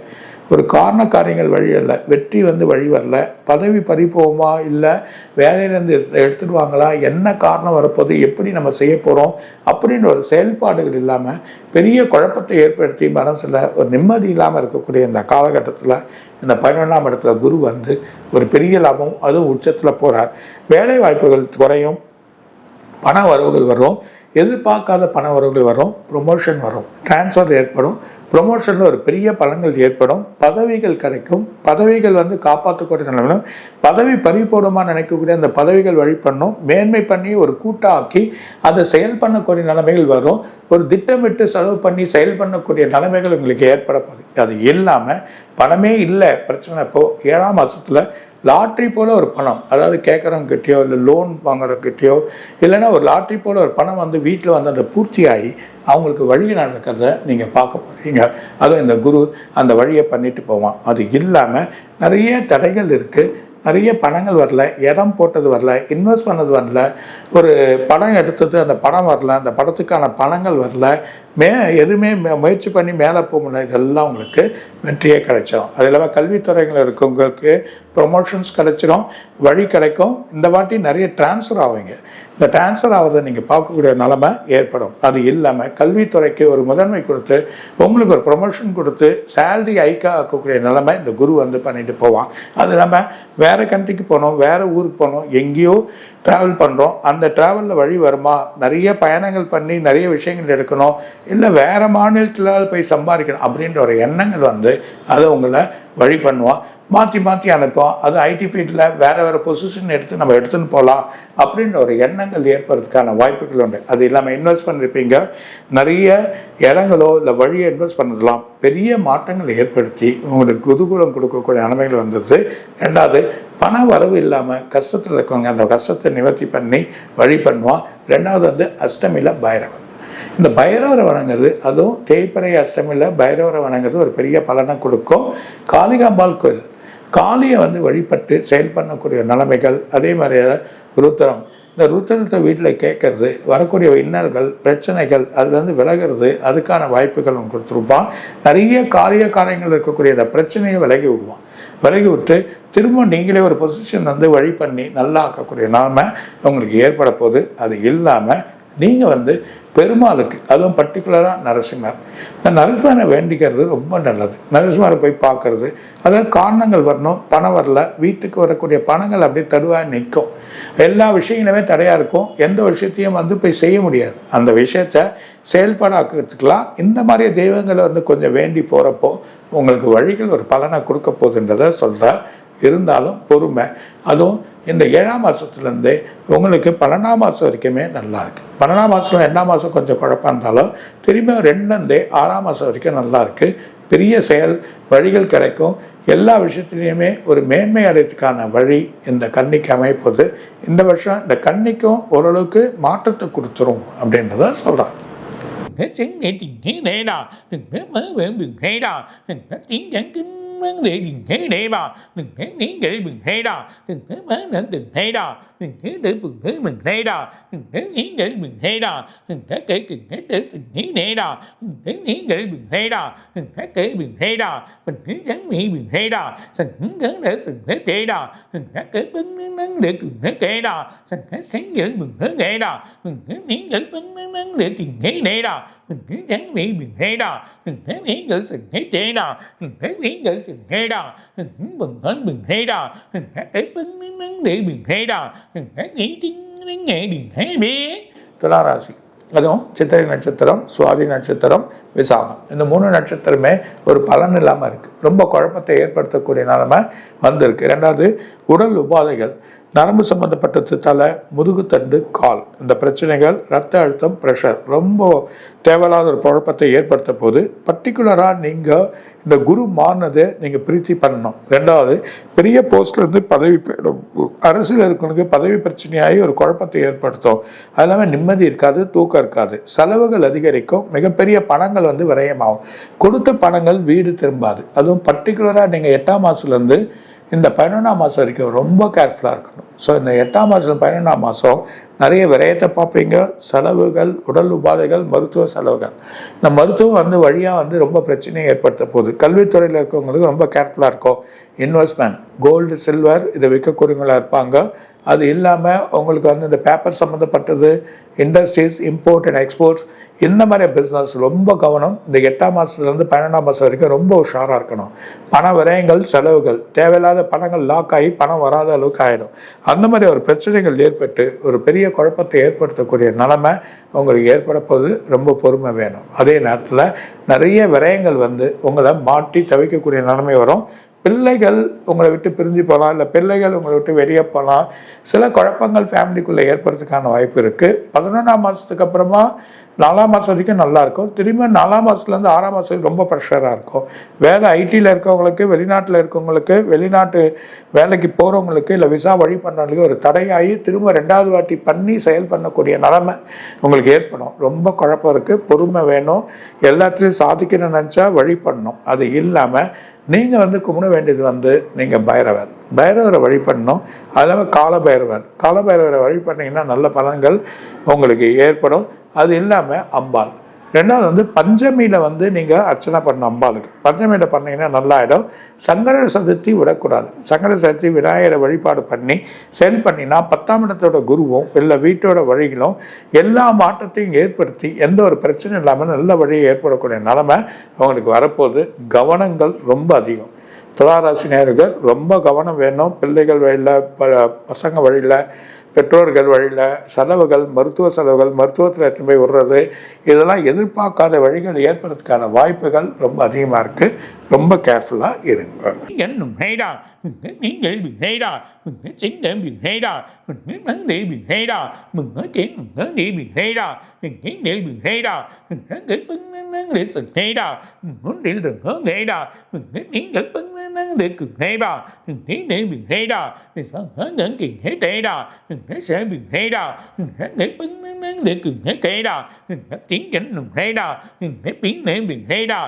ஒரு காரண காரியங்கள் வழி இல்லை, வெற்றி வந்து வழி வரல, பதவி பறிப்போமா இல்லை வேலையிலேருந்து எடுத்துடுவாங்களா, என்ன காரணம் வரப்போது, எப்படி நம்ம செய்ய போகிறோம் அப்படின்ற ஒரு செயல்பாடுகள் இல்லாமல் பெரிய குழப்பத்தை ஏற்படுத்தி மனசில் ஒரு நிம்மதி இல்லாமல் இருக்கக்கூடிய இந்த காலகட்டத்தில் இந்த 11ஆம் இடத்துல குரு வந்து ஒரு பெரிய லாபம், அதுவும் உச்சத்தில் போகிறார். வேலை வாய்ப்புகள் குறையும், பண வரவுகள் வரும், எதிர்பார்க்காத பண வரவுகள் வரும், ப்ரொமோஷன் வரும், டிரான்ஸ்ஃபர் ஏற்படும், ப்ரொமோஷனில் ஒரு பெரிய பலன்கள் ஏற்படும், பதவிகள் கிடைக்கும், பதவிகள் வந்து காப்பாற்றக்கூடிய நிலைமையும், பதவி பறிபோடுமா நினைக்கக்கூடிய அந்த பதவிகள் வழி பண்ணும், மேன்மை பண்ணி ஒரு கூட்டாக்கி அதை செயல் பண்ணக்கூடிய நிலைமைகள் வரும், ஒரு திட்டமிட்டு செலவு பண்ணி செயல் பண்ணக்கூடிய நிலைமைகள் உங்களுக்கு ஏற்பட போகுது. அது இல்லாமல் பணமே இல்லை பிரச்சனை. இப்போது 7ஆம் மாதத்தில் லாட்ரி போல் ஒரு பணம், அதாவது கேட்குறவங்ககிட்டயோ இல்லை லோன் வாங்குறவங்ககிட்டயோ இல்லைன்னா ஒரு லாட்ரி போல் ஒரு பணம் வந்து வீட்டில் வந்து அந்த பூர்த்தியாகி அவங்களுக்கு வழி நடக்கிறத நீங்கள் பார்க்க போகிறீங்க. அதுவும் இந்த குரு அந்த வழியை பண்ணிட்டு போவான். அது இல்லாமல் நிறைய தடைகள் இருக்குது, நிறைய பணங்கள் வரல, இடம் போட்டது வரல, இன்வெஸ்ட் பண்ணது வரல, ஒரு படம் எடுத்தது அந்த படம் வரல, அந்த படத்துக்கான பணங்கள் வரல, எதுவுமே முயற்சி பண்ணி மேலே போக முடியல. இதெல்லாம் உங்களுக்கு வெற்றியே கிடைச்சிடும். அது இல்லாமல் கல்வித்துறைகள் இருக்கவங்களுக்கு ப்ரொமோஷன்ஸ் கிடைச்சிடும், வழி கிடைக்கும். இந்த வாட்டி நிறைய டிரான்ஸ்ஃபர் ஆவீங்க. இந்த டிரான்ஸ்ஃபர் ஆகிறத நீங்கள் பார்க்கக்கூடிய நிலைமை ஏற்படும். அது இல்லாமல் கல்வித்துறைக்கு ஒரு முதன்மை கொடுத்து உங்களுக்கு ஒரு ப்ரொமோஷன் கொடுத்து சேலரி ஹைக்காக ஆக்கக்கூடிய நிலைமை இந்த குரு வந்து பண்ணிட்டு போவான். அது இல்லாமல் வேறு கண்ட்ரிக்கு போகணும், வேறு ஊருக்கு போகணும், எங்கேயோ ட்ராவல் பண்ணுறோம், அந்த ட்ராவலில் வழி வருமா, நிறைய பயணங்கள் பண்ணி நிறைய விஷயங்கள் எடுக்கணும், இல்லை வேறு மாநிலத்தில் போய் சம்பாதிக்கணும் அப்படின்ற ஒரு எண்ணங்கள் வந்து அதை உங்களை வழி பண்ணுவான். மாற்றி மாற்றி அனுப்போம். அது ஐடி ஃபீல்டில் வேறு பொசிஷன் எடுத்து நம்ம எடுத்துன்னு போகலாம் அப்படின்ற ஒரு எண்ணங்கள் ஏற்படுறதுக்கான வாய்ப்புகள் உண்டு. அது இல்லாமல் இன்வெஸ்ட் பண்ணியிருப்பீங்க, நிறைய இடங்களோ இல்லை வழியை இன்வெஸ்ட் பண்ணதெல்லாம் பெரிய மாற்றங்களை ஏற்படுத்தி உங்களுக்கு குதூகூலம் கொடுக்கக்கூடிய நிலைமைகள் வந்தது. ரெண்டாவது, பண வரவு இல்லாமல் கஷ்டத்தில் இருக்கவங்க அந்த கஷ்டத்தை நிவர்த்தி பண்ணி வழி பண்ணுவான். ரெண்டாவது வந்து அஷ்டமியில் பைரவர். இந்த பைரவரை வணங்குறது, அதுவும் தேய்பிறை அஷ்டமியில் பைரவரை வணங்குறது ஒரு பெரிய பலனை கொடுக்கும். காளிகாம்பாள் கோயில், காளியை வந்து வழிபட்டு செயல் பண்ணக்கூடிய நிலைமைகள், அதே மாதிரி ருத்ரம், இந்த ருத்ரத்தை வீட்டில் கேட்கறது, வரக்கூடிய இன்னல்கள் பிரச்சனைகள் அதுலேருந்து விலகிறது, அதுக்கான வாய்ப்புகள் அவங்க கொடுத்துருப்பான். நிறைய காரியங்கள் இருக்கக்கூடிய அந்த பிரச்சனையை விலகி விட்டு திரும்ப நீங்களே ஒரு பொசிஷன் வந்து வழி பண்ணி நல்லா ஆக்கக்கூடிய நிலைமை உங்களுக்கு ஏற்பட போகுது. அது இல்லாமல் நீங்கள் வந்து பெருமாளுக்கு, அதுவும் பர்டிகுலராக நரசிம்மர், இந்த நரசிம்மரை வேண்டிக்கிறது ரொம்ப நல்லது. நரசிம்மரை போய் பார்க்கறது, அதாவது காரணங்கள் வரணும், பணம் வரல, வீட்டுக்கு வரக்கூடிய பணங்கள் அப்படியே தடுவாக நிற்கும், எல்லா விஷயங்களுமே தடையாக இருக்கும், எந்த விஷயத்தையும் வந்து போய் செய்ய முடியாது. அந்த விஷயத்தை செயல்பாடாக்கிறதுக்கெலாம் இந்த மாதிரி தெய்வங்களை வந்து கொஞ்சம் வேண்டி போகிறப்போ உங்களுக்கு வழிகள் ஒரு பலனை கொடுக்க போகுதுன்றதை சொல்கிறேன். இருந்தாலும் பொறுமை. அதுவும் இந்த 7ஆம் மாதத்துலேருந்தே உங்களுக்கு 12ஆம் மாதம் வரைக்குமே நல்லா இருக்குது. 12ஆம் மாதம் 2ஆம் மாதம் கொஞ்சம் குழப்பம் இருந்தாலும் திரும்ப 2லேருந்தே 6ஆம் மாதம் வரைக்கும் நல்லா இருக்குது. பெரிய செயல் வழிகள் கிடைக்கும். எல்லா விஷயத்துலேயுமே ஒரு மேன்மை அடையத்துக்கான வழி இந்த கன்னிக்கு அமைப்பது. இந்த வருஷம் இந்த கன்னிக்கும் ஓரளவுக்கு மாற்றத்தை கொடுத்துரும் அப்படின்றத சொல்கிறாங்க. Chính nghệ tình thế này nào, đừng có mơ về bừng thế nào, đừng có tiếng chẳng kinh vấn đề đừng thế này mà, đừng có nghĩ nghĩ bừng thế nào, đừng có mơ đến từng thế nào, đừng có để bừng thế mình thế nào, đừng có nghĩ nghĩ bừng thế nào, đừng có kể kừng hết để sự nghĩ này nào, đừng có nghĩ nghĩ bừng thế nào, đừng có kể bừng thế nào, mình cứ chẳng nghĩ bừng thế nào, sẵn có để sự thế nào, đừng có kể bưng nâng để cừng thế kể nào, sẵn có sáng nghĩ bừng thế nghệ nào, đừng có nghĩ nghĩ bưng nâng để tình thế này nào, mình cứ chẳng nghĩ bừng thế nào, đừng có nghĩ nghĩ sự thế nào, đừng có nghĩ nghĩ sự thế nào, đừng có bừng hết bừng thế nào, đừng có kể bưng nâng để bừng thế nào, đừng có nghĩ tiếng nghệ đừng thế bế. துளாராசி, அதுவும் சித்திரை நட்சத்திரம், சுவாதி நட்சத்திரம், விசாகம், இந்த 3 நட்சத்திரமே ஒரு பலன் இல்லாமல் இருக்குது. ரொம்ப குழப்பத்தை ஏற்படுத்தக்கூடிய நிலைமை வந்திருக்கு. ரெண்டாவது உடல் உபாதைகள், நரம்பு சம்மந்தப்பட்டது, தலை, முதுகுத்தண்டு, கால், இந்த பிரச்சனைகள், ரத்த அழுத்தம், ப்ரெஷர் ரொம்ப தேவையில்லாத ஒரு குழப்பத்தை ஏற்படுத்த போது பர்டிகுலராக நீங்கள் இந்த குரு மாறினதை நீங்கள் பிரீத்தி பண்ணணும். ரெண்டாவது பெரிய போஸ்ட்லேருந்து பதவி போயிடும். அரசியல் இருக்கவனுக்கு பதவி பிரச்சனையாகி ஒரு குழப்பத்தை ஏற்படுத்தும். அது இல்லாமல் நிம்மதி இருக்காது, தூக்கம் இருக்காது, செலவுகள் அதிகரிக்கும், மிகப்பெரிய பணங்கள் வந்து விரயமாகும், கொடுத்த பணங்கள் வீடு திரும்பாது. அதுவும் பர்டிகுலராக நீங்கள் 8ஆம் மாதத்துலேருந்து இந்த 11ஆம் மாதம் வரைக்கும் ரொம்ப கேர்ஃபுல்லாக இருக்கணும். ஸோ இந்த 8ஆம் மாதம் 12ஆம் மாதம் நிறைய விரயத்தை பார்ப்பீங்க, செலவுகள், உடல் உபாதைகள், மருத்துவ செலவுகள். இந்த மருத்துவம் வந்து வழியாக வந்து ரொம்ப பிரச்சனையை ஏற்படுத்த போகுது. கல்வித்துறையில் இருக்கவங்களுக்கு ரொம்ப கேர்ஃபுல்லாக இருக்கும். இன்வெஸ்ட்மெண்ட், கோல்டு, சில்வர் இதை விற்கக்கூடியவங்களாக இருப்பாங்க. அது இல்லாமல் உங்களுக்கு வந்து இந்த பேப்பர் சம்மந்தப்பட்டது, இண்டஸ்ட்ரீஸ், இம்போர்ட் அண்ட் எக்ஸ்போர்ட்ஸ், இந்த மாதிரி பிஸ்னஸ் ரொம்ப கவனம். இந்த 8ஆம் மாதத்துலேருந்து 12ஆம் மாதம் வரைக்கும் ரொம்ப உஷாராக இருக்கணும். பண விரயங்கள், செலவுகள், தேவையில்லாத பணங்கள் லாக் ஆகி பணம் வராத அளவுக்கு ஆகிடும். அந்த மாதிரி ஒரு பிரச்சனைகள் ஏற்பட்டு ஒரு பெரிய குழப்பத்தை ஏற்படுத்தக்கூடிய நிலைமை உங்களுக்கு ஏற்பட போது ரொம்ப பொறுமை வேணும். அதே நேரத்தில் நிறைய விரயங்கள் வந்து உங்களை மாட்டி தவிக்கக்கூடிய நிலைமை வரும். பிள்ளைகள் உங்களை விட்டு பிரிஞ்சு போகலாம், இல்லை பிள்ளைகள் உங்களை விட்டு வெளியே போகலாம். சில குழப்பங்கள் ஃபேமிலிக்குள்ளே ஏற்படுறதுக்கான வாய்ப்பு இருக்குது. 11ஆம் மாதத்துக்கு அப்புறமா 4ஆம் மாதம் வரைக்கும் நல்லாயிருக்கும். திரும்ப 4ஆம் மாதத்துலேருந்து 6ஆம் மாதம் ரொம்ப ப்ரெஷராக இருக்கும். வேலை ஐடியில் இருக்கவங்களுக்கு, வெளிநாட்டில் இருக்கவங்களுக்கு, வெளிநாட்டு வேலைக்கு போகிறவங்களுக்கு, இல்லை விசா வழி பண்ணுறவங்களுக்கு ஒரு தடையாகி திரும்ப 2வது வாட்டி பண்ணி செயல் பண்ணக்கூடிய நிலைமை உங்களுக்கு ஏற்படும். ரொம்ப குழப்பம் இருக்குது, பொறுமை வேணும். எல்லாத்துலேயும் சாதிக்கணும்னு நினச்சா வழி பண்ணணும். அது இல்லாமல் நீங்கள் வந்து கும்பிட வேண்டியது வந்து நீங்கள் பைரவரை வழி பண்ணணும். அது இல்லாமல் காலபைரவரை வழி பண்ணிங்கன்னா நல்ல பலன்கள் உங்களுக்கு ஏற்படும். அது இல்லாமல் அம்பாள், ரெண்டாவது வந்து பஞ்சமியில் வந்து நீங்கள் அர்ச்சனை பண்ணணும் அம்பாளுக்கு. பஞ்சமியில் பண்ணிங்கன்னா நல்லாயிடும். சங்கர சதுர்த்தி விடக்கூடாது. சங்கர சதுர்த்தி விநாயகரை வழிபாடு பண்ணி செயல் பண்ணினா 10ஆம் இடத்தோட குருவும் இல்லை வீட்டோட வழிகளும் எல்லா மாற்றத்தையும் ஏற்படுத்தி எந்த ஒரு பிரச்சனை இல்லாமல் நல்ல வழியை ஏற்படக்கூடிய நிலைமை அவங்களுக்கு வரப்போது. கவனங்கள் ரொம்ப அதிகம். துளாராசி நேயர்கள் ரொம்ப கவனம் வேணும். பிள்ளைகள் வழியில், பசங்க வழியில், பெற்றோர்கள் வழியில், செலவுகள், மருத்துவ செலவுகள், மருத்துவத்தில் எடுத்து போய் விடுறது, இதெல்லாம் எதிர்பார்க்காத வழிகள் ஏற்படுறதுக்கான வாய்ப்புகள் ரொம்ப அதிகமாக இருக்குது. ரொம்ப கேர்ஃபுல்லாக இருங்க. என்னும் ஹேடா நீங்கள் ஹேடா சிங்கம் ஹேடா மந்தை ஹேடா முன்னேன் நீ ஹேடா நீங்கள் ஹேடா ஹேடா ஒன்றில் ஹேடா நீங்கள் பங்கு ஹேடா ஹேடா ஹேடா ஹேடா ஹேடா திங்கன்னும் ஹேடா பின்ன ஹேடா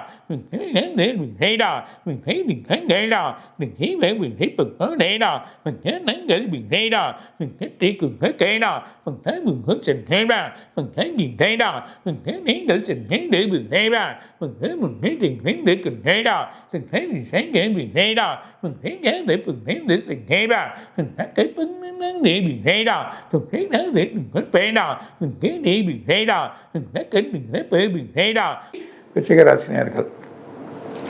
ஹேடா ஹேடா ஹேடா நங்கள் ஹேடா கட்டிக்கும் ஹேடா சென்ஹேடா ஹேடா நீங்கள் சென்ஹேடு ஹேடா முன்னே ஹேடா ஹேடா ஹேடா கைப்பன் ஹேடா பேடா ஹேடா ஹேடா. விருச்சிகராசினியர்கள்,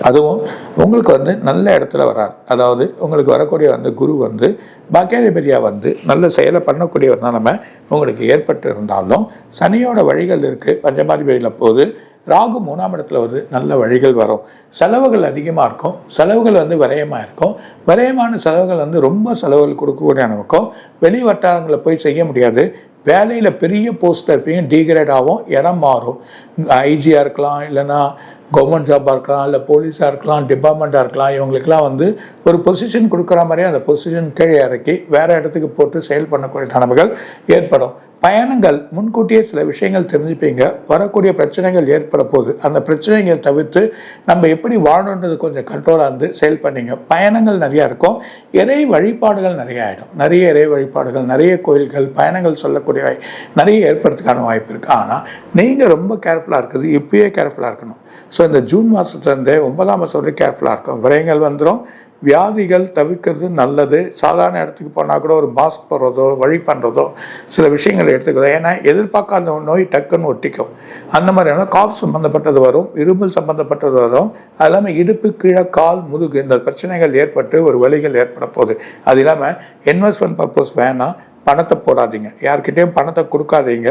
அதுவும் உங்களுக்கு வந்து நல்ல இடத்துல வராது. அதாவது உங்களுக்கு வரக்கூடிய வந்து குரு வந்து பாக்கியாதிபதியாக வந்து நல்ல செயலை பண்ணக்கூடிய ஒரு நிலைமை உங்களுக்கு ஏற்பட்டு இருந்தாலும் சனியோட வழிகள் இருக்குது. பஞ்சமாதிபதியில் போது ராகு 3ஆம் இடத்துல வந்து நல்ல வழிகள் வரும். செலவுகள் அதிகமாக இருக்கும். செலவுகள் வந்து விரயமாக இருக்கும். விரயமான செலவுகள் வந்து ரொம்ப செலவுகள் கொடுக்கக்கூடிய நமக்கும் வெளி வட்டாரங்களில் போய் செய்ய முடியாது. வேலையில் பெரிய போஸ்ட்டில் இருப்பீங்க, டீக்ரேட் ஆகும், இடம் மாறும். ஐஜியாக இருக்கலாம், இல்லைன்னா கவர்மெண்ட் ஜாபாக இருக்கலாம், இல்லை போலீஸாக இருக்கலாம், டிபார்ட்மெண்ட்டாக இருக்கலாம். இவங்களுக்கெல்லாம் வந்து ஒரு பொசிஷன் கொடுக்குற மாதிரியே அந்த பொசிஷன் கீழே இறக்கி வேறு இடத்துக்கு போட்டு செயல் பண்ணக்கூடிய நிலைமைகள் ஏற்படும். பயணங்கள் முன்கூட்டியே சில விஷயங்கள் தெரிஞ்சுப்பீங்க. வரக்கூடிய பிரச்சனைகள் ஏற்பட போகுது. அந்த பிரச்சனைகள் தவிர்த்து நம்ம எப்படி வாழணுன்றது கொஞ்சம் கண்ட்ரோலாக இருந்து செயல் பண்ணீங்க. பயணங்கள் நிறையா இருக்கும். இறை வழிபாடுகள் நிறைய ஆகிடும். நிறைய இறை வழிபாடுகள், நிறைய கோயில்கள், பயணங்கள் சொல்லக்கூடிய நிறைய ஏற்படுறதுக்கான வாய்ப்பு இருக்குது. ஆனால் நீங்கள் ரொம்ப கேர்ஃபுல்லாக இருக்குது, இப்பயே கேர்ஃபுல்லாக இருக்கணும். ஸோ இந்த ஜூன் மாதத்துலேருந்தே 9ஆம் மாதம் வரைக்கும் கேர்ஃபுல்லாக இருக்கும். விரயங்கள் வந்துடும். வியாதிகள் தவிர்க்கிறது நல்லது. சாதாரண இடத்துக்கு போனால் கூட ஒரு மாஸ்க் போடுறதோ வழி பண்ணுறதோ சில விஷயங்கள் எடுத்துக்கிறதோ. ஏன்னா எதிர்பார்க்காத நோய் டக்குன்னு ஒட்டிக்கும். அந்த மாதிரியான காஃப் சம்மந்தப்பட்டது வரும், இருமல் சம்மந்தப்பட்டது வரும். அது இல்லாமல் இடுப்பு, கீழே, கால், முதுகு இந்த பிரச்சனைகள் ஏற்பட்டு ஒரு வலிகள் ஏற்பட போகுது. அது இல்லாமல் இன்வெஸ்ட்மெண்ட் பர்பஸ் வேணாம், பணத்தை போடாதீங்க, யார்கிட்டையும் பணத்தை கொடுக்காதீங்க.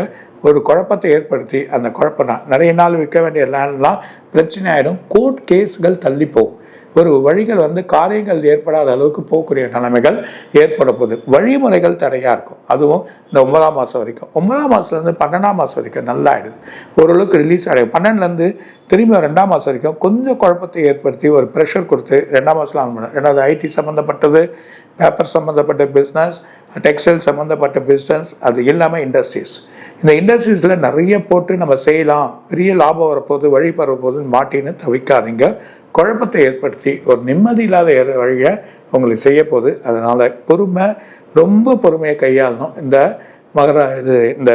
ஒரு குழப்பத்தை ஏற்படுத்தி அந்த குழப்பம்னா நிறைய நாள் விற்க வேண்டிய லேண்ட்லாம் பிரச்சனை ஆகிடும். கோர்ட் கேஸ்கள் தள்ளி போகும். ஒரு வழிகள் வந்து காரியங்கள் ஏற்படாத அளவுக்கு போகக்கூடிய நிலைமைகள் ஏற்பட போகுது. வழிமுறைகள் தடையாக இருக்கும். அதுவும் இந்த 9ஆம் மாதம் வரைக்கும். 9ஆம் மாதத்துலேருந்து 12ஆம் மாதம் வரைக்கும் நல்லா ஆகிடுது. ஓரளவுக்கு ரிலீஸ் ஆகிடும். 12லேருந்து திரும்பி 2ஆம் மாதம் வரைக்கும் கொஞ்சம் குழப்பத்தை ஏற்படுத்தி ஒரு ப்ரெஷர் கொடுத்து 2ஆம் மாதத்தில் ஆன் பண்ணணும். ரெண்டாவது ஐடி சம்மந்தப்பட்டது, பேப்பர் சம்மந்தப்பட்ட பிஸ்னஸ், டெக்ஸ்டைல் சம்மந்தப்பட்ட பிஸ்னஸ், அது இல்லாமல் இண்டஸ்ட்ரீஸ். இந்த இண்டஸ்ட்ரீஸில் நிறைய போட்டு நம்ம செய்யலாம், பெரிய லாபம் வரப்போகுது, வழி பரவப்போகுதுன்னு மாட்டின்னு தவிக்காதீங்க. குழப்பத்தை ஏற்படுத்தி ஒரு நிம்மதி இல்லாத வழியை உங்களுக்கு செய்ய போகுது. அதனால் பொறுமை, ரொம்ப பொறுமையை கையாளணும். இந்த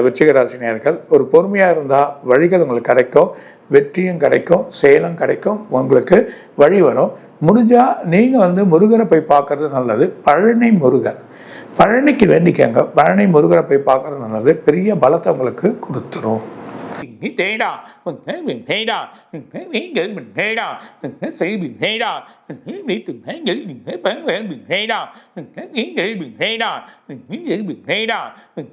விருச்சிகராசினியர்கள் ஒரு பொறுமையாக இருந்தால் வழிகள் உங்களுக்கு கிடைக்கும், வெற்றியும் கிடைக்கும், செயலும் கிடைக்கும், உங்களுக்கு வழி வரும். முடிஞ்சால் நீங்கள் வந்து முருகரை போய் பார்க்கறது நல்லது. பழனி முருகர், பழனிக்கு வேண்டிக்கங்க. பழனி முருகரை போய் பார்க்கறது நல்லது. பெரிய பலத்தை உங்களுக்கு கொடுத்துரும். தேடா தேடா நீங்கள் தேடா செய்து தேடா வைத்து நீங்கள் தேடா நீங்கள் தேடா தேடா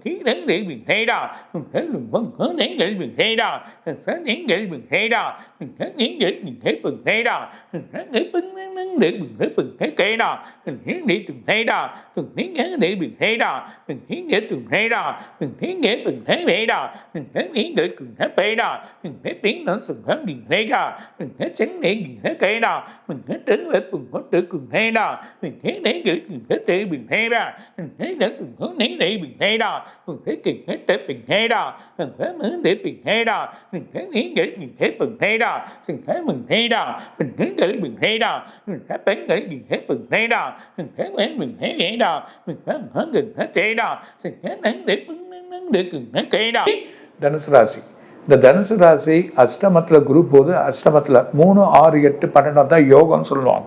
கீழே தேடா நீங்கள் தேடா நீங்கள் தேடா நீங்கள் தேடா கேடா நீத்து தேடா நீங்கள் தேடா நீங்கள் தேடா நீங்கள் தேடா நீங்கள் பேடா பின்ன சுகம் நீங்கா சென்னை கேடா தெருவப்பும் நேடா தேவி நேடா சுகம் நீ நேடா கிட்ட பின்னேடா பின்னேடா நீங்கள் நேடா சிங்கம் நேடா பெண்கள் நேடா பெண்கள் நேடா நேடா தேடா சிங்கம் கேடா. தனுசு ராசி. இந்த தனுசு ராசி அஷ்டமத்தில் குரு போது அஷ்டமத்தில் 3, 6, 8, 12 தான் யோகம்னு சொல்லுவாங்க.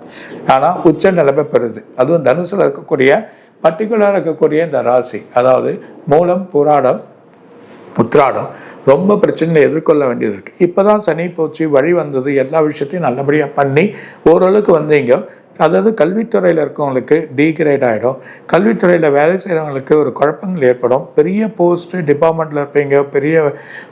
ஆனால் உச்ச நிலைமை பெறுது. அதுவும் தனுசில் இருக்கக்கூடிய பர்டிகுலராக இருக்கக்கூடிய இந்த ராசி, அதாவது மூலம், புராடம், உத்திராடம் ரொம்ப பிரச்சனைகளை எதிர்கொள்ள வேண்டியது இருக்குது. இப்போ தான் சனி போச்சு, வழி வந்தது, எல்லா விஷயத்தையும் நல்லபடியாக பண்ணி ஓரளவுக்கு வந்தீங்க. அதாவது கல்வித்துறையில் இருக்கவங்களுக்கு டீக்ரேட் ஆகிடும். கல்வித்துறையில் வேலை செய்கிறவங்களுக்கு ஒரு குழப்பங்கள் ஏற்படும். பெரிய போஸ்ட்டு டிபார்ட்மெண்ட்டில் இருப்பீங்க, பெரிய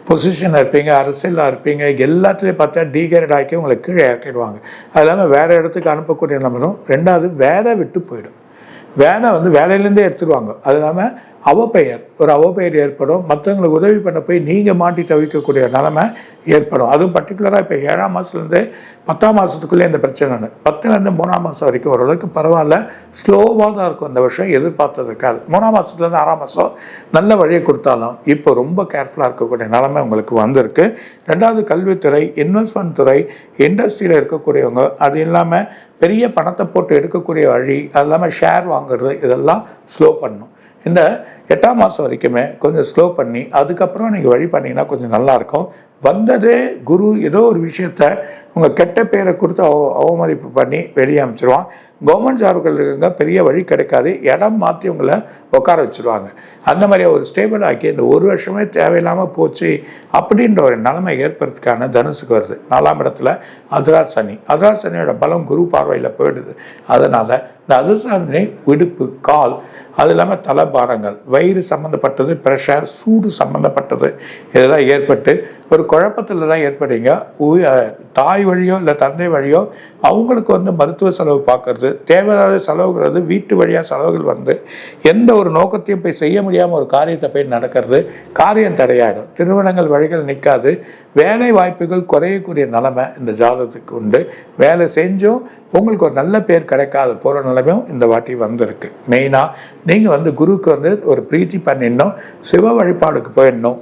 பொசிஷனில் இருப்பீங்க, அரசியலில் இருப்பீங்க, எல்லாத்துலேயும் பார்த்தா டீக்ரேட் ஆக்கி உங்களுக்கு கீழே இறக்கிடுவாங்க. அது இல்லாமல் வேறு இடத்துக்கு அனுப்பக்கூடிய நம்பரும். ரெண்டாவது வேலை விட்டு போயிடும். வேலை வேலையிலேருந்தே எடுத்துருவாங்க. அது இல்லாமல் அவப்பெயர் ஏற்படும். மற்றவங்களுக்கு உதவி பண்ண போய் நீங்கள் மாட்டி தவிக்கக்கூடிய நிலைமை ஏற்படும். அதுவும் பர்டிகுலராக இப்போ 7ஆம் மாதத்துலேருந்து 10ஆம் மாதத்துக்குள்ளே இந்த பிரச்சனை 10லேருந்து 3ஆம் மாதம் வரைக்கும் ஓரளவுக்கு பரவாயில்ல, ஸ்லோவாக தான் இருக்கும் இந்த வருஷம் எதிர்பார்த்ததுக்காது. 3ஆம் மாதத்துலேருந்து 6ஆம் மாதம் நல்ல வழியை கொடுத்தாலும் இப்போ ரொம்ப கேர்ஃபுல்லாக இருக்கக்கூடிய நிலைமை உங்களுக்கு வந்திருக்கு. ரெண்டாவது கல்வித்துறை, இன்வெஸ்ட்மெண்ட் துறை, இண்டஸ்ட்ரியில் இருக்கக்கூடியவங்க, அது இல்லாமல் பெரிய பணத்தை போட்டு எடுக்கக்கூடிய வழி, அது இல்லாமல் ஷேர் வாங்குறது, இதெல்லாம் ஸ்லோ பண்ணணும். இந்த 8ஆம் மாதம் வரைக்குமே கொஞ்சம் ஸ்லோ பண்ணி அதுக்கப்புறம் நீங்கள் வழி பண்ணிங்கன்னா கொஞ்சம் நல்லாயிருக்கும். வந்ததே குரு ஏதோ ஒரு விஷயத்த உங்கள் கெட்ட பேரை கொடுத்து அவமதிப்பு பண்ணி வெளியே அமைச்சிருவான். கவர்மெண்ட் ஜாப்கள் இருக்குங்க, பெரிய வழி கிடைக்காது, இடம் மாற்றி உங்களை உட்கார வச்சுருவாங்க. அந்த மாதிரி ஒரு ஸ்டேபிள் ஆக்கி இந்த ஒரு வருஷமே தேவையில்லாமல் போச்சு அப்படின்ற ஒரு நிலைமை ஏற்படுறதுக்கான தனுசுக்கு வருது. 4ஆம் இடத்துல அதிராசனியோட பலம் குரு பார்வையில் போயிடுது. அதனால் இந்த அதிர்சாந்தினை விடுப்பு, கால், அது இல்லாமல் தலைபாரங்கள், வயிறு சம்மந்தப்பட்டது, ப்ரெஷர், சூடு சம்மந்தப்பட்டது, இதெல்லாம் ஏற்பட்டு ஒரு குழப்பத்தில் தான் ஏற்படுங்க. தாய் வழியோ இல்லை தந்தை வழியோ அவங்களுக்கு மருத்துவ செலவு பார்க்கறது, தேவையான செலவுகிறது, வீட்டு வழியாக செலவுகள் எந்த ஒரு நோக்கத்தையும் போய் செய்ய முடியாமல் ஒரு காரியத்தை போய் நடக்கிறது, காரியம் தடையாயிடும், திருமணங்கள் வழிகள் நிற்காது, வேலை வாய்ப்புகள் குறையக்கூடிய நிலைமை இந்த ஜாதகத்துக்கு உண்டு. வேலை செஞ்சும் உங்களுக்கு ஒரு நல்ல பேர் கிடைக்காத போகிற நிலைமையும் இந்த வாட்டி வந்திருக்கு. மெயினாக நீங்கள் குருவுக்கு ஒரு பிரீத்தி பண்ணிடணும், சிவ வழிபாடுக்கு போயிடணும்,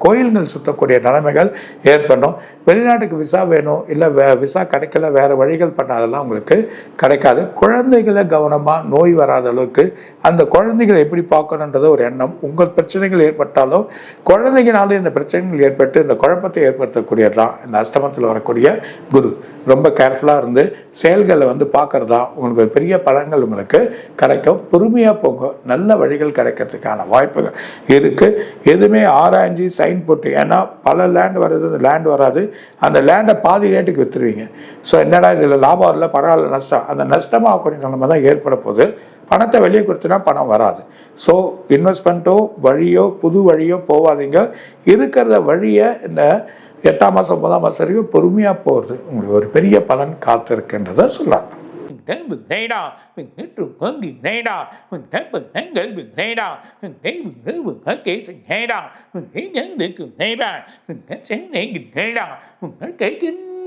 கோயில்கள் சுற்றக்கூடிய நிலைமைகள் ஏற்படணும். வெளிநாட்டுக்கு விசா வேணும், இல்லை விசா கிடைக்கல, வேறு வழிகள் பண்ணாதெல்லாம் உங்களுக்கு கிடைக்காது. குழந்தைகளை கவனமாக, நோய் வராத அளவுக்கு அந்த குழந்தைகளை எப்படி பார்க்கணுன்றது ஒரு எண்ணம். உங்கள் பிரச்சனைகள் ஏற்பட்டாலும் குழந்தைகளால இந்த பிரச்சனைகள் ஏற்பட்டு இந்த குழப்பத்தை ஏற்படுத்தக்கூடியதான் இந்த அஷ்டமத்தில் வரக்கூடிய குரு. ரொம்ப கேர்ஃபுல்லாக இருந்து செயல்களை பார்க்கறது தான் உங்களுக்கு ஒரு பெரிய பலன்கள் உங்களுக்கு கிடைக்கும். பொறுமையாக போங்க, நல்ல வழிகள் கிடைக்கிறதுக்கான வாய்ப்புகள் இருக்குது. எதுவுமே ஆராய்ச்சி சைன் போட்டு, ஏன்னா பல லேண்ட் வருது, அந்த லேண்ட் வராது, அந்த லேண்டை பாதி ரேட்டுக்கு விற்றுருவீங்க. ஸோ என்னடா இதில் லாபம் இல்லை, பரவாயில்ல, நஷ்டம், அந்த நஷ்டமாகக்கூடிய நிலைமை தான் ஏற்பட போகுது. பணத்தை வெளியே கொடுத்தனா பணம் வராது. ஸோ இன்வெஸ்ட்மெண்ட்டோ வழியோ புது வழியோ போகாதீங்க. இருக்கிறத வழியை இந்த 8ஆம் மாதம் 9ஆம் மாதம் வரைக்கும் பொறுமையாக போகிறது உங்களுக்கு ஒரு பெரிய பலன் காத்திருக்குன்றதை சொல்லலாம்.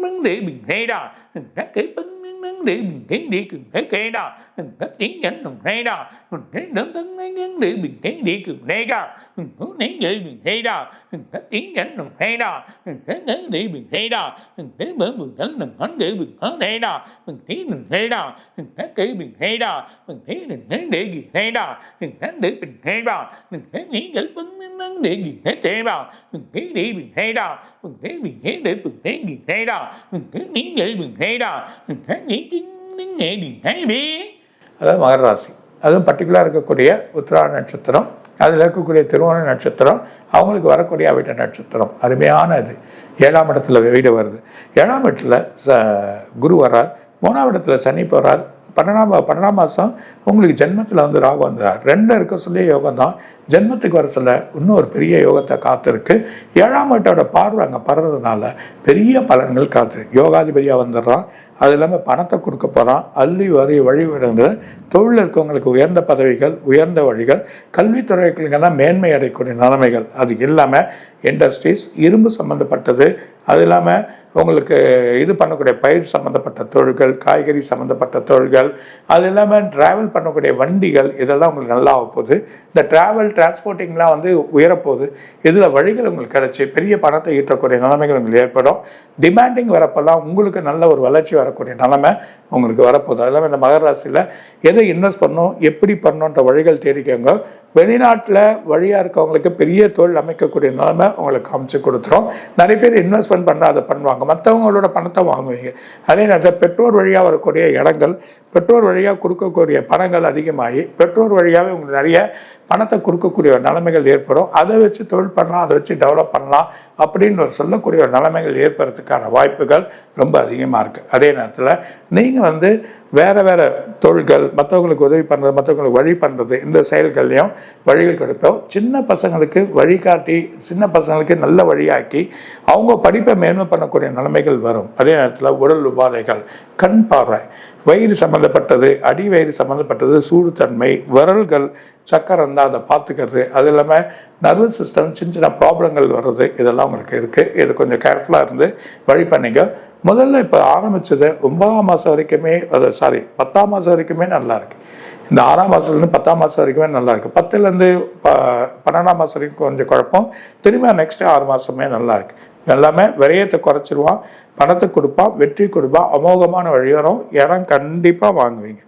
vấn đề mình hay đó, các cái vấn đề mình thấy đi cùng cái đó, các tiếng nhắn đồng hay đó, cái đớn tấn vấn đề mình thấy đi cùng hay đó, có nấy người mình hay đó, các tiếng nhắn đồng hay đó, cái vấn đề mình hay đó, cái bữa mình đánh đồng vấn đề mình ở đây đó, mình thấy mình hay đó, các cái mình hay đó, mình thấy mình vấn đề gì hay đó, các để mình hay đó, mình thấy nghĩ giải vấn đề gì hết thế vào, mình thấy đi mình hay đó, mình thấy mình thấy để mình thấy gì hay đó. அதாவது மகர ராசி, அதுவும் பர்டிகுலராக இருக்கக்கூடிய உத்திராட நட்சத்திரம், அதில் இருக்கக்கூடிய திருவோண நட்சத்திரம், அவங்களுக்கு வரக்கூடிய அவிட்ட நட்சத்திரம், அருமையான இது. 7ஆம் இடத்துல வீடு வருது, 7ஆம் இடத்துல குரு வர்றார், 3ஆம் இடத்துல சனி போகிறார், 12ஆம் மாதம் உங்களுக்கு ஜென்மத்தில் ராகு வந்துறார். 2 இருக்க சொல்லிய யோகம் தான், ஜென்மத்துக்கு வர சொல்ல இன்னும் ஒரு பெரிய யோகத்தை காத்திருக்கு. 7ஆம் வீட்டோட பார்வை அங்கே படுறதுனால பெரிய பலன்கள் காத்திருக்கு. யோகாதிபதியாக வந்துடுறான், அது இல்லாமல் பணத்தை கொடுக்க போகிறான், அள்ளி வழிவிடுங்க. தொழில் இருக்கவங்களுக்கு உயர்ந்த பதவிகள், உயர்ந்த வழிகள், கல்வித்துறைகளுக்கெல்லாம் மேன்மை அடையக்கூடிய நிலைமைகள், அது இல்லாமல் இண்டஸ்ட்ரீஸ், இரும்பு சம்மந்தப்பட்டது, அது இல்லாமல் உங்களுக்கு இது பண்ணக்கூடிய பயிர் சம்மந்தப்பட்ட தொழில்கள், காய்கறி சம்மந்தப்பட்ட தொழில்கள், அது இல்லாமல் ட்ராவல் பண்ணக்கூடிய வண்டிகள், இதெல்லாம் உங்களுக்கு நல்லா ஆக போகுது. இந்த ட்ராவல் டிரான்ஸ்போர்ட்டிங்லாம் உயரப்போகுது. இதில் வழிகள் உங்களுக்கு கிடச்சி பெரிய பணத்தை ஈட்டக்கூடிய நிலைமைகள் உங்களுக்கு ஏற்படும். டிமாண்டிங் வரப்பெல்லாம் உங்களுக்கு நல்ல ஒரு வளர்ச்சி வரக்கூடிய நிலைமை உங்களுக்கு வரப்போகுது. அது இல்லாமல் இந்த மகர ராசியில் எதை இன்வெஸ்ட் பண்ணணும், எப்படி பண்ணணுன்ற வழிகள் தேடிக்கோங்க. வெளிநாட்டில் வழியாக இருக்கவங்களுக்கு பெரிய தொழில் அமைக்கக்கூடிய நிலைமை உங்களுக்கு அமைச்சு கொடுத்துரும். நிறைய பேர் இன்வெஸ்ட்மெண்ட் பண்ண அதை பண்ணுவாங்க, மற்றவங்களோட பணத்தை வாங்குவீங்க. அதே நேரத்தில் பெற்றோர் வழியாக வரக்கூடிய இடங்கள், பெற்றோர் வழியாக கொடுக்கக்கூடிய பணங்கள் அதிகமாகி பெற்றோர் வழியாகவே உங்களுக்கு நிறைய பணத்தை கொடுக்கக்கூடிய ஒரு நிலைமைகள் ஏற்படும். அதை வச்சு தொழில் பண்ணலாம், அதை வச்சு டெவலப் பண்ணலாம் அப்படின்னு ஒரு சொல்லக்கூடிய ஒரு நிலைமைகள் ஏற்படுறதுக்கான வாய்ப்புகள் ரொம்ப அதிகமாக இருக்குது. அதே நேரத்தில் நீங்கள் வந்து வேறு வேறு தொழில்கள், மற்றவங்களுக்கு உதவி பண்ணுறது, மற்றவங்களுக்கு வழி பண்ணுறது, இந்த செயல்கள்லையும் வழிகள் கொடுப்போம். சின்ன பசங்களுக்கு வழிகாட்டி, சின்ன பசங்களுக்கு நல்ல வழியாக்கி அவங்க படிப்பை மேன்மை பண்ணக்கூடிய நிலைமைகள் வரும். அதே நேரத்தில் உடல் உபாதைகள், கண் பார்வை, வயிறு சம்மந்தப்பட்டது, அடி வயிறு சம்மந்தப்பட்டது, சூடுத்தன்மை, விரல்கள் சக்கரை இருந்தால் அதை பார்த்துக்கிறது, அது இல்லாமல் நர்வஸ் சிஸ்டம் சின்ன சின்ன ப்ராப்ளங்கள் வர்றது, இதெல்லாம் உங்களுக்கு இருக்குது. இது கொஞ்சம் கேர்ஃபுல்லாக இருந்து வழி பண்ணிங்க. முதல்ல இப்போ ஆரம்பித்தது 9ஆம் மாதம் வரைக்குமே, 10ஆம் மாதம் வரைக்குமே நல்லா இருக்குது. இந்த 6ஆம் மாதத்துலேருந்து 10ஆம் மாதம் வரைக்குமே நல்லா இருக்குது. 10லேருந்து 12ஆம் மாதம் வரைக்கும் கொஞ்சம் குழப்பம். திரும்ப நெக்ஸ்ட்டு 6 மாதமே நல்லா இருக்குது. எல்லாமே விரயத்தை குறைச்சிருவான், பணத்தை கொடுப்பான், வெற்றி கொடுப்பான், அமோகமான வழி வரும். இடம் கண்டிப்பாக வாங்குவீங்க.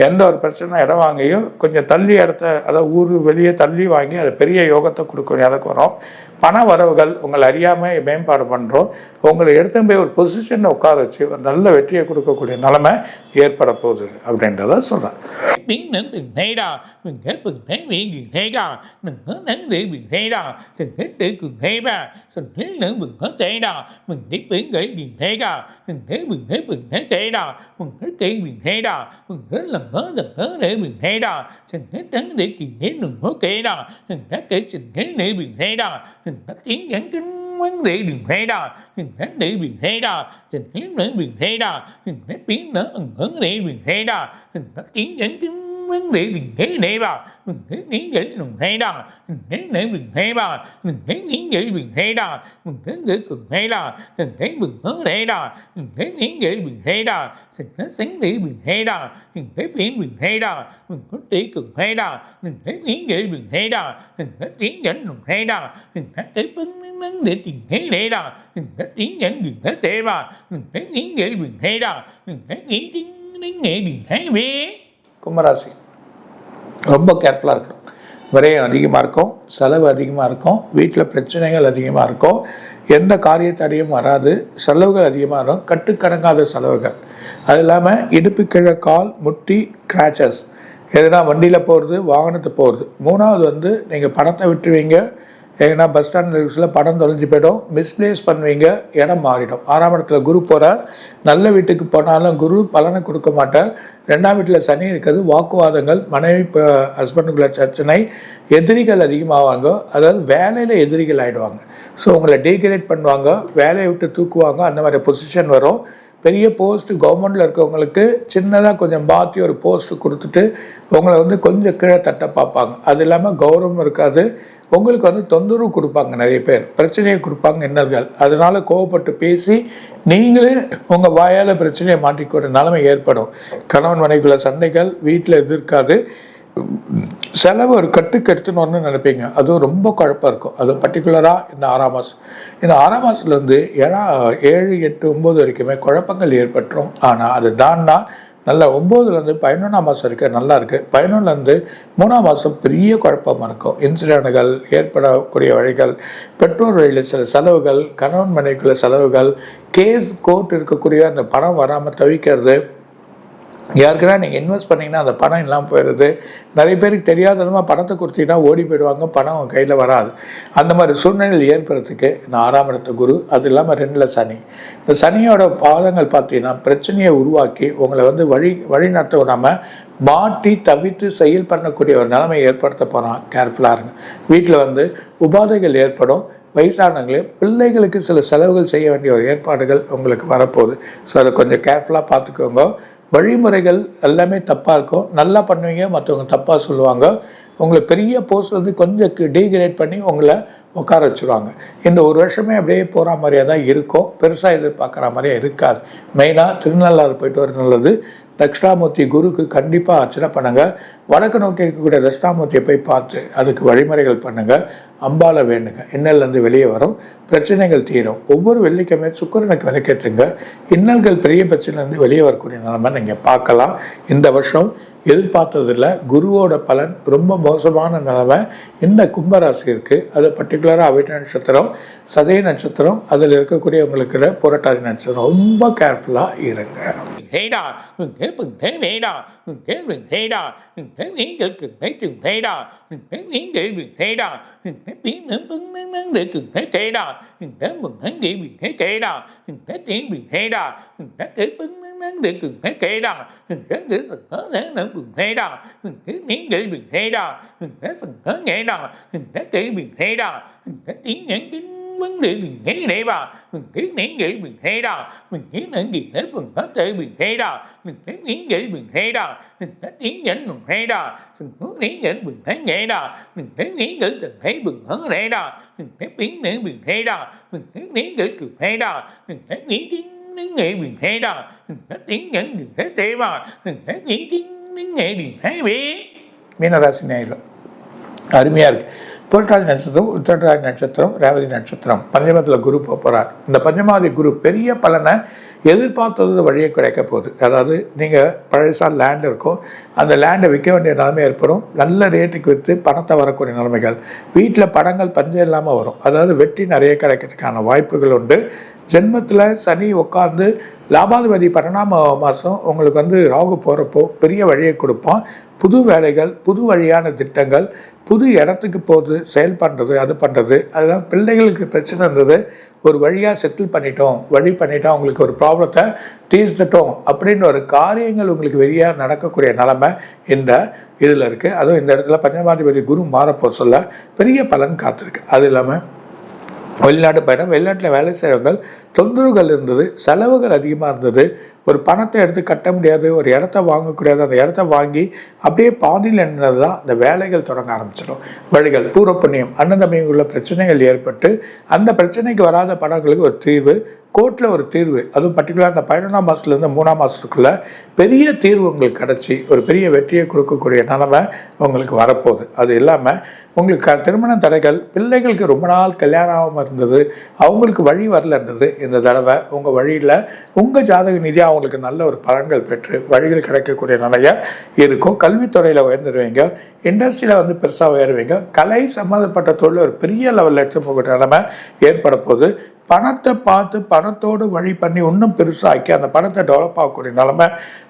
எந்த ஒரு பிரச்சனை இடம் வாங்கியும் கொஞ்சம் தள்ளி இடத்த, அதாவது ஊர் வெளியே தள்ளி வாங்கி அது பெரிய யோகத்தை கொடுக்குற இடத்துக்கு வரும். பண வரவுகள் உங்களை அறியாமல் மேம்பாடு பண்ணுறோம். உங்களை எடுத்து போய் ஒரு பொசிஷனில் உட்கார வச்சு ஒரு நல்ல வெற்றியை கொடுக்கக்கூடிய நிலைமை ஏற்பட போகுது அப்படின்றத சொல்கிறேன். tiếng nhắn kính vấn đề đừng hay đà để biển hay đà tình tiếng nữa biển hay đà biến nữa ẩn để biển hay đà tiếng nhắn kính vấn đề đừng thế này bà tiếng dễ đừng hay đà để biển hay bà tiếng dễ biển hay đà tiếng dễ cực hay đà tiếng biển nữa hay đà tiếng dễ biển hay đà sáng để biển hay đà tiếng biển hay đà tí cực hay đà tiếng dễ biển hay đà tiếng dẫn đừng hay đà cái vấn đề tình thế này đà tiếng dẫn đừng thế tệ bà tiếng dễ biển hay đà tiếng nghệ biển hay bế. கும்பராசி ரொம்ப கேர்ஃபுல்லாக இருக்கணும். விரயம் அதிகமாக இருக்கும், செலவு அதிகமாக இருக்கும், வீட்டில் பிரச்சனைகள் அதிகமாக இருக்கும், எந்த காரிய தடையும் வராது, செலவுகள் அதிகமாக இருக்கும், கட்டுக்கடங்காத செலவுகள். அது இல்லாமல் இடுப்பு கீழே கால், முட்டி, கிராச்சஸ், எதுனா வண்டியில் போகிறது, வாகனத்தை போகிறது. 3வது வந்து நீங்கள் பணத்தை விட்டுருவீங்க, ஏன்னா பஸ் ஸ்டாண்ட் லிஸ்ட்டில் படம் தொலைஞ்சு போய்டும், மிஸ்பிளேஸ் பண்ணுவீங்க, இடம் மாறிடும். 6ஆம் இடத்துல குரு போகிறார். நல்ல வீட்டுக்கு போனாலும் குரு பலனை கொடுக்க மாட்டார். 2ஆம் வீட்டில் சனி இருக்குது. வாக்குவாதங்கள், மனைவி ஹஸ்பண்டுக்குள்ள பிரச்சனை, எதிரிகள் அதிகமாவாங்க. அதாவது வேலையில் எதிரிகள் ஆகிடுவாங்க. ஸோ உங்களை டீக்ரேட் பண்ணுவாங்க, வேலையை விட்டு தூக்குவாங்க, அந்த மாதிரி பொசிஷன் வரும். பெரிய போஸ்ட்டு கவர்மெண்ட்டில் இருக்கவங்களுக்கு சின்னதாக கொஞ்சம் மாற்றி ஒரு போஸ்ட்டு கொடுத்துட்டு உங்களை வந்து கொஞ்சம் கீழே தட்ட பார்ப்பாங்க. அது இல்லாமல் கௌரவம் இருக்காது. உங்களுக்கு வந்து தொந்தரவு கொடுப்பாங்க, நிறைய பேர் பிரச்சனையை கொடுப்பாங்க, இன்னல்கள். அதனால் கோவப்பட்டு பேசி நீங்களே உங்கள் வாயால் பிரச்சனையை மாட்டிக்கூட நிலைமை ஏற்படும். கணவன் மனைவிக்குள்ள சண்டைகள் வீட்டில் எதிர்க்காது. செலவு ஒரு கட்டுக்கு எடுத்துன்னு நினைப்பீங்க, அதுவும் ரொம்ப குழப்பம் இருக்கும். அது பர்டிகுலராக இந்த 6ஆம் மாதம். இந்த 6ஆம் மாதத்துலேருந்து 7, 8, 9 வரைக்குமே குழப்பங்கள் ஏற்பட்டுரும். ஆனால் அது தான்னா நல்லா 9லேருந்து 11ஆம் மாதம் வரைக்கும் நல்லா இருக்குது. 11லேருந்து 3ஆம் மாதம் பெரிய குழப்பமாக இருக்கும். இன்சிடென்ட்கள் ஏற்படக்கூடிய வழிகள், பெற்றோர் வழியில் சில செலவுகள், கணவன் மனைவிக்குள்ள செலவுகள், கேஸ் கோர்ட் இருக்கக்கூடிய அந்த பணம் வராமல் தவிக்கிறது. யாருக்குன்னா நீங்கள் இன்வெஸ்ட் பண்ணிங்கன்னா அந்த பணம் இல்லாமல் போயிடுது. நிறைய பேருக்கு தெரியாதனமாக பணத்தை கொடுத்தீங்கன்னா ஓடி போயிடுவாங்க, பணம் கையில் வராது. அந்த மாதிரி சூழ்நிலையில் ஏற்படுறதுக்கு இந்த 6ஆம் இடத்து குரு, அது இல்லாமல் 2ல் சனி. இந்த சனியோட பாதங்கள் பார்த்தீங்கன்னா பிரச்சனையை உருவாக்கி உங்களை வந்து வழி நடத்த விடாமல் மாட்டி தவித்து செயல் பண்ணக்கூடிய ஒரு நிலைமையை ஏற்படுத்த போனால் கேர்ஃபுல்லாக இருங்க. வீட்டில் வந்து உபாதைகள் ஏற்படும். வயசானவங்களே பிள்ளைகளுக்கு சில செலவுகள் செய்ய வேண்டிய ஒரு ஏற்பாடுகள் உங்களுக்கு வரப்போகுது. ஸோ அதை கொஞ்சம் கேர்ஃபுல்லாக பார்த்துக்கோங்க. வழிமுறைகள் எல்லாமே தப்பாக இருக்கும். நல்லா பண்ணுவீங்க, மற்றவங்க தப்பாக சொல்லுவாங்க. உங்களை பெரிய போஸ்ட் வந்து கொஞ்சம் டீக்ரேட் பண்ணி உங்களை உட்கார வச்சுருவாங்க. இந்த ஒரு வருஷமே அப்படியே போகிற மாதிரியே தான் இருக்கும், பெருசாக எதிர்பார்க்குற மாதிரியே இருக்காது. மெயினாக திருநள்ளாறு போயிட்டு வர நல்லது. தட்சிணாமூர்த்தி குருக்கு கண்டிப்பாக அர்ச்சனை பண்ணுங்கள். வடக்கு நோக்கி இருக்கக்கூடிய தட்சிணாமூர்த்தியை போய் பார்த்து அதுக்கு வழிமுறைகள் பண்ணுங்கள். அம்பால வேண்டுங்க, இன்னல்லேருந்து வெளியே வரும், பிரச்சனைகள் தீரும். ஒவ்வொரு வெள்ளிக்கிழமை சுக்கிரனுக்கு விளக்கேற்றுங்க. இன்னல்கள் பெரிய பிரச்சனைலேருந்து வெளியே வரக்கூடிய நிலைமை நீங்கள் பார்க்கலாம். இந்த வருஷம் எதிர்பார்த்ததில் குருவோட பலன் ரொம்ப மோசமான நிலைமை இந்த கும்பராசி இருக்குது. அது பர்டிகுலராக அவிட்ட நட்சத்திரம், சதய நட்சத்திரம், அதில் இருக்கக்கூடியவங்களுக்கு புரட்டாதி நட்சத்திரம் ரொம்ப கேர்ஃபுல்லாக இருங்க. நீங்கள் vấn đề mình thấy này bà mình thấy nghĩ nghĩ mình thấy đó mình thấy những gì hết mình có thể mình thấy đó mình thấy nghĩ nghĩ mình thấy đó mình thấy tiếng nhẫn mình thấy đó mình thấy tiếng nhẫn mình thấy nghe đó mình thấy nghĩ nghĩ mình thấy mình hớ đây đó mình thấy tiếng nữa mình thấy đó mình thấy nghĩ nghĩ mình thấy đó mình thấy nghĩ tiếng những nghệ mình thấy đó mình thấy tiếng nhẫn mình thấy thế mà mình thấy nghĩ tiếng những nghệ mình thấy biết மீனராசி நேயர்கள் அருமையாக இருக்குது. புரட்டாதி நட்சத்திரம், உத்திரட்டாதி நட்சத்திரம், ரேவதி நட்சத்திரம், பஞ்சமத்தில் குரு போகிறார். இந்த பஞ்சமாதி குரு பெரிய பலனை எதிர்பார்த்தது வழியை குறைக்க போகுது. அதாவது நீங்கள் பழசாக லேண்ட் இருக்கும், அந்த லேண்டை விற்க வேண்டிய நிலைமை ஏற்படும். நல்ல ரேட்டுக்கு விற்று பணத்தை வரக்கூடிய நிலைமைகள், வீட்டில் படங்கள் பஞ்சம் இல்லாமல் வரும். அதாவது வெற்றி நிறைய கிடைக்கிறதுக்கான வாய்ப்புகள் உண்டு. ஜென்மத்தில் சனி உட்காந்து லாபாதிபதி 12ஆம் மாதம் உங்களுக்கு ராகு போகிறப்போ பெரிய வழியை கொடுப்பான். புது வேலைகள், புது வழியான திட்டங்கள், புது இடத்துக்கு போகுது, செயல் பண்ணுறது, அது பண்ணுறது. அதெல்லாம் பிள்ளைகளுக்கு பிரச்சனை இருந்தது, ஒரு வழியாக செட்டில் பண்ணிட்டோம், வழி பண்ணிட்டோம், உங்களுக்கு ஒரு ப்ராப்ளத்தை தீர்த்துட்டோம் அப்படின்னு ஒரு காரியங்கள் உங்களுக்கு வெளியாக நடக்கக்கூடிய நிலைமை இந்த இதில் இருக்குது. அதுவும் இந்த இடத்துல பஞ்சமாதிபதி குரு மாறப்போ சொல்ல பெரிய பலன் காத்திருக்கு. அது இல்லாமல் வெளிநாட்டு பயணம், வெளிநாட்டில் வேலை செய்கிறவங்க தொந்தரவுகள் இருந்தது, செலவுகள் அதிகமாக இருந்தது, ஒரு பணத்தை எடுத்து கட்ட முடியாது, ஒரு இடத்த வாங்கக்கூடாது, அந்த இடத்த வாங்கி அப்படியே பாதியில் என்னது தான் இந்த வேலைகள் தொடங்க ஆரம்பிச்சிடும். வழிகள், பூர்வ புண்ணியம், அண்ணன் தம்பிக்குள்ள பிரச்சனைகள் ஏற்பட்டு அந்த பிரச்சனைக்கு வராத பணங்களுக்கு ஒரு தீர்வு, கோர்ட்டில் ஒரு தீர்வு, அதுவும் பர்டிகுலராக இந்த 11ஆம் மாதத்துலேருந்து 3ஆம் மாதத்துக்குள்ளே பெரிய தீர்வு உங்களுக்கு கிடச்சி ஒரு பெரிய வெற்றியை கொடுக்கக்கூடிய நிலைமை உங்களுக்கு வரப்போகுது. அது இல்லாமல் உங்களுக்கு திருமண தடைகள், பிள்ளைகளுக்கு ரொம்ப நாள் கல்யாணம் ஆகாமல் இருந்தது, அவங்களுக்கு வழி வரல இருந்தது, இந்த தடவை உங்கள் வழியில் உங்கள் ஜாதக நிதியாக அவங்களுக்கு நல்ல ஒரு பலன்கள் பெற்று வழிகள் கிடைக்கக்கூடிய நிலையா இருக்கும். கல்வித்துறையில் உயர்ந்துருவீங்க, இண்டஸ்ட்ரியில் பெருசாக உயர்வீங்க, கலை சம்மந்தப்பட்ட தொழில் ஒரு பெரிய லெவலில் எடுத்து போகிற நிலைமை ஏற்பட போகுது. பணத்தை பார்த்து பணத்தோடு வழி பண்ணி இன்னும் பெருசாக்கி அந்த பணத்தை டெவலப் ஆகக்கூடிய நிலைமை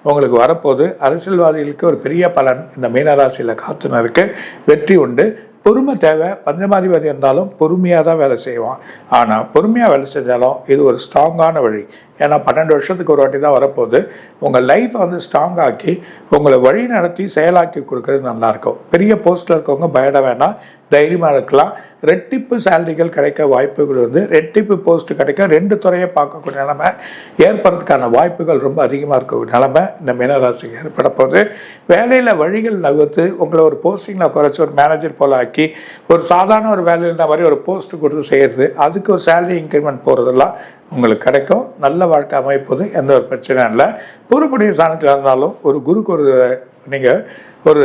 உங்களுக்கு வரப்போகுது. அரசியல்வாதிகளுக்கு ஒரு பெரிய பலன் இந்த மீனராசியில் காத்துன்னு இருக்கு. வெற்றி உண்டு. பொறுமை தேவை. பஞ்சமாதிபதி இருந்தாலும் பொறுமையாக தான் வேலை செய்வான். ஆனால் பொறுமையாக வேலை செஞ்சாலும் இது ஒரு ஸ்ட்ராங்கான வழி. ஏன்னா 12 வருஷத்துக்கு ஒரு வாட்டி தான் வரப்போகுது. உங்கள் லைஃப்பை ஸ்ட்ராங்காக்கி உங்களை வழி நடத்தி செயலாக்கி கொடுக்கறது நல்லாயிருக்கும். பெரிய போஸ்ட்டில் இருக்கவங்க பயப்பட வேணாம், தைரியமாக இருக்கலாம். ரெட்டிப்பு சேலரிகள் கிடைக்க வாய்ப்புகள் ரெட்டிப்பு போஸ்ட்டு கிடைக்க 2 துறையை பார்க்கக்கூடிய நிலைமை ஏற்படுறதுக்கான வாய்ப்புகள் ரொம்ப அதிகமாக இருக்கக்கூடிய நிலைமை இந்த மீனராசிக்கு ஏற்பட போகுது. வேலையில் வழிகள் நகர்த்து உங்களை ஒரு போஸ்டிங்கில் குறைச்சி ஒரு மேனேஜர் போல் ஆக்கி ஒரு சாதாரண ஒரு வேலையில் மாதிரி ஒரு போஸ்ட்டு கொடுத்து செய்கிறது, அதுக்கு ஒரு சேலரி இன்க்ரிமெண்ட் போகிறதெல்லாம் உங்களுக்கு கிடைக்கும். நல்ல வாழ்க்கை அமைப்போது, எந்த ஒரு பிரச்சனையும் இல்லை. பூர்வப்புண்ணிய ஸ்தானத்தில் இருந்தாலும் ஒரு குருக்கு ஒரு நீங்கள் ஒரு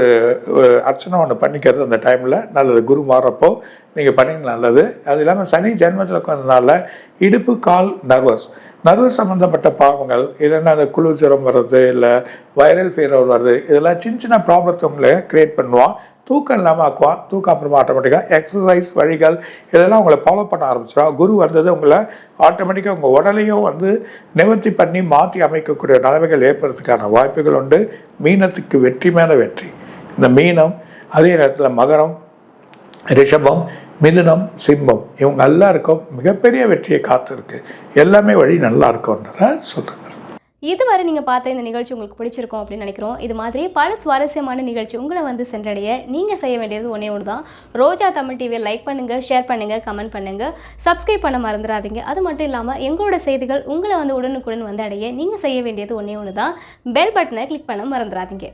அர்ச்சனை ஒன்று பண்ணிக்கிறது அந்த டைமில் நல்லது. குரு மாறப்போ நீங்கள் பண்ணிங்க நல்லது. அது இல்லாமல் சனி ஜென்மத்தில் உட்காந்ததுனால இடுப்பு, கால், நர்வஸ் சம்மந்தப்பட்ட பாவங்கள், இல்லைன்னா அந்த குளிர் ஜுரம் வர்றது, இல்லை வைரல் ஃபீவர் வருது, இதெல்லாம் சின்ன சின்ன ப்ராப்ளத்தை உங்களை க்ரியேட் பண்ணுவான். தூக்கம் இல்லாமல் ஆக்குவான். தூக்கம் அப்புறமா ஆட்டோமேட்டிக்காக எக்ஸசைஸ் வழிகள் இதெல்லாம் உங்களை ஃபாலோ பண்ண ஆரம்பிச்சிடும். குரு உங்களை ஆட்டோமேட்டிக்காக உங்கள் உடலையும் நிவர்த்தி பண்ணி மாற்றி அமைக்கக்கூடிய நிலைமைகள் ஏற்படுறதுக்கான வாய்ப்புகள் உண்டு. மீனத்துக்கு வெற்றி மேலே வெற்றி. இந்த மீனம், அதே நேரத்தில் மகரம், ரிஷபம், மிதுனம், சிம்மம், இவங்க எல்லாருக்கும் மிகப்பெரிய வெற்றியை காத்திருக்கு. எல்லாமே வழி நல்லா இருக்கும்ன்றத சொல்கிறாங்க. இதுவரை நீங்கள் பார்த்த இந்த நிகழ்ச்சி உங்களுக்கு பிடிச்சிருக்கும் அப்படின்னு நினைக்கிறோம். இது மாதிரி பல சுவாரஸ்யமான நிகழ்ச்சி உங்களை சென்றடைய நீங்கள் செய்ய வேண்டியது ஒன்றே ஒன்று தான். ரோஜா தமிழ் டிவியை லைக் பண்ணுங்கள், ஷேர் பண்ணுங்கள், கமெண்ட் பண்ணுங்கள், சப்ஸ்கிரைப் பண்ண மறந்துடாதீங்க. அது மட்டும் இல்லாமல் எங்களோட செய்திகள் உங்களை உடனுக்குடன் அடைய நீங்கள் செய்ய வேண்டியது ஒன்றே ஒன்று தான். பெல் பட்டனை கிளிக் பண்ண மறந்துடாதீங்க.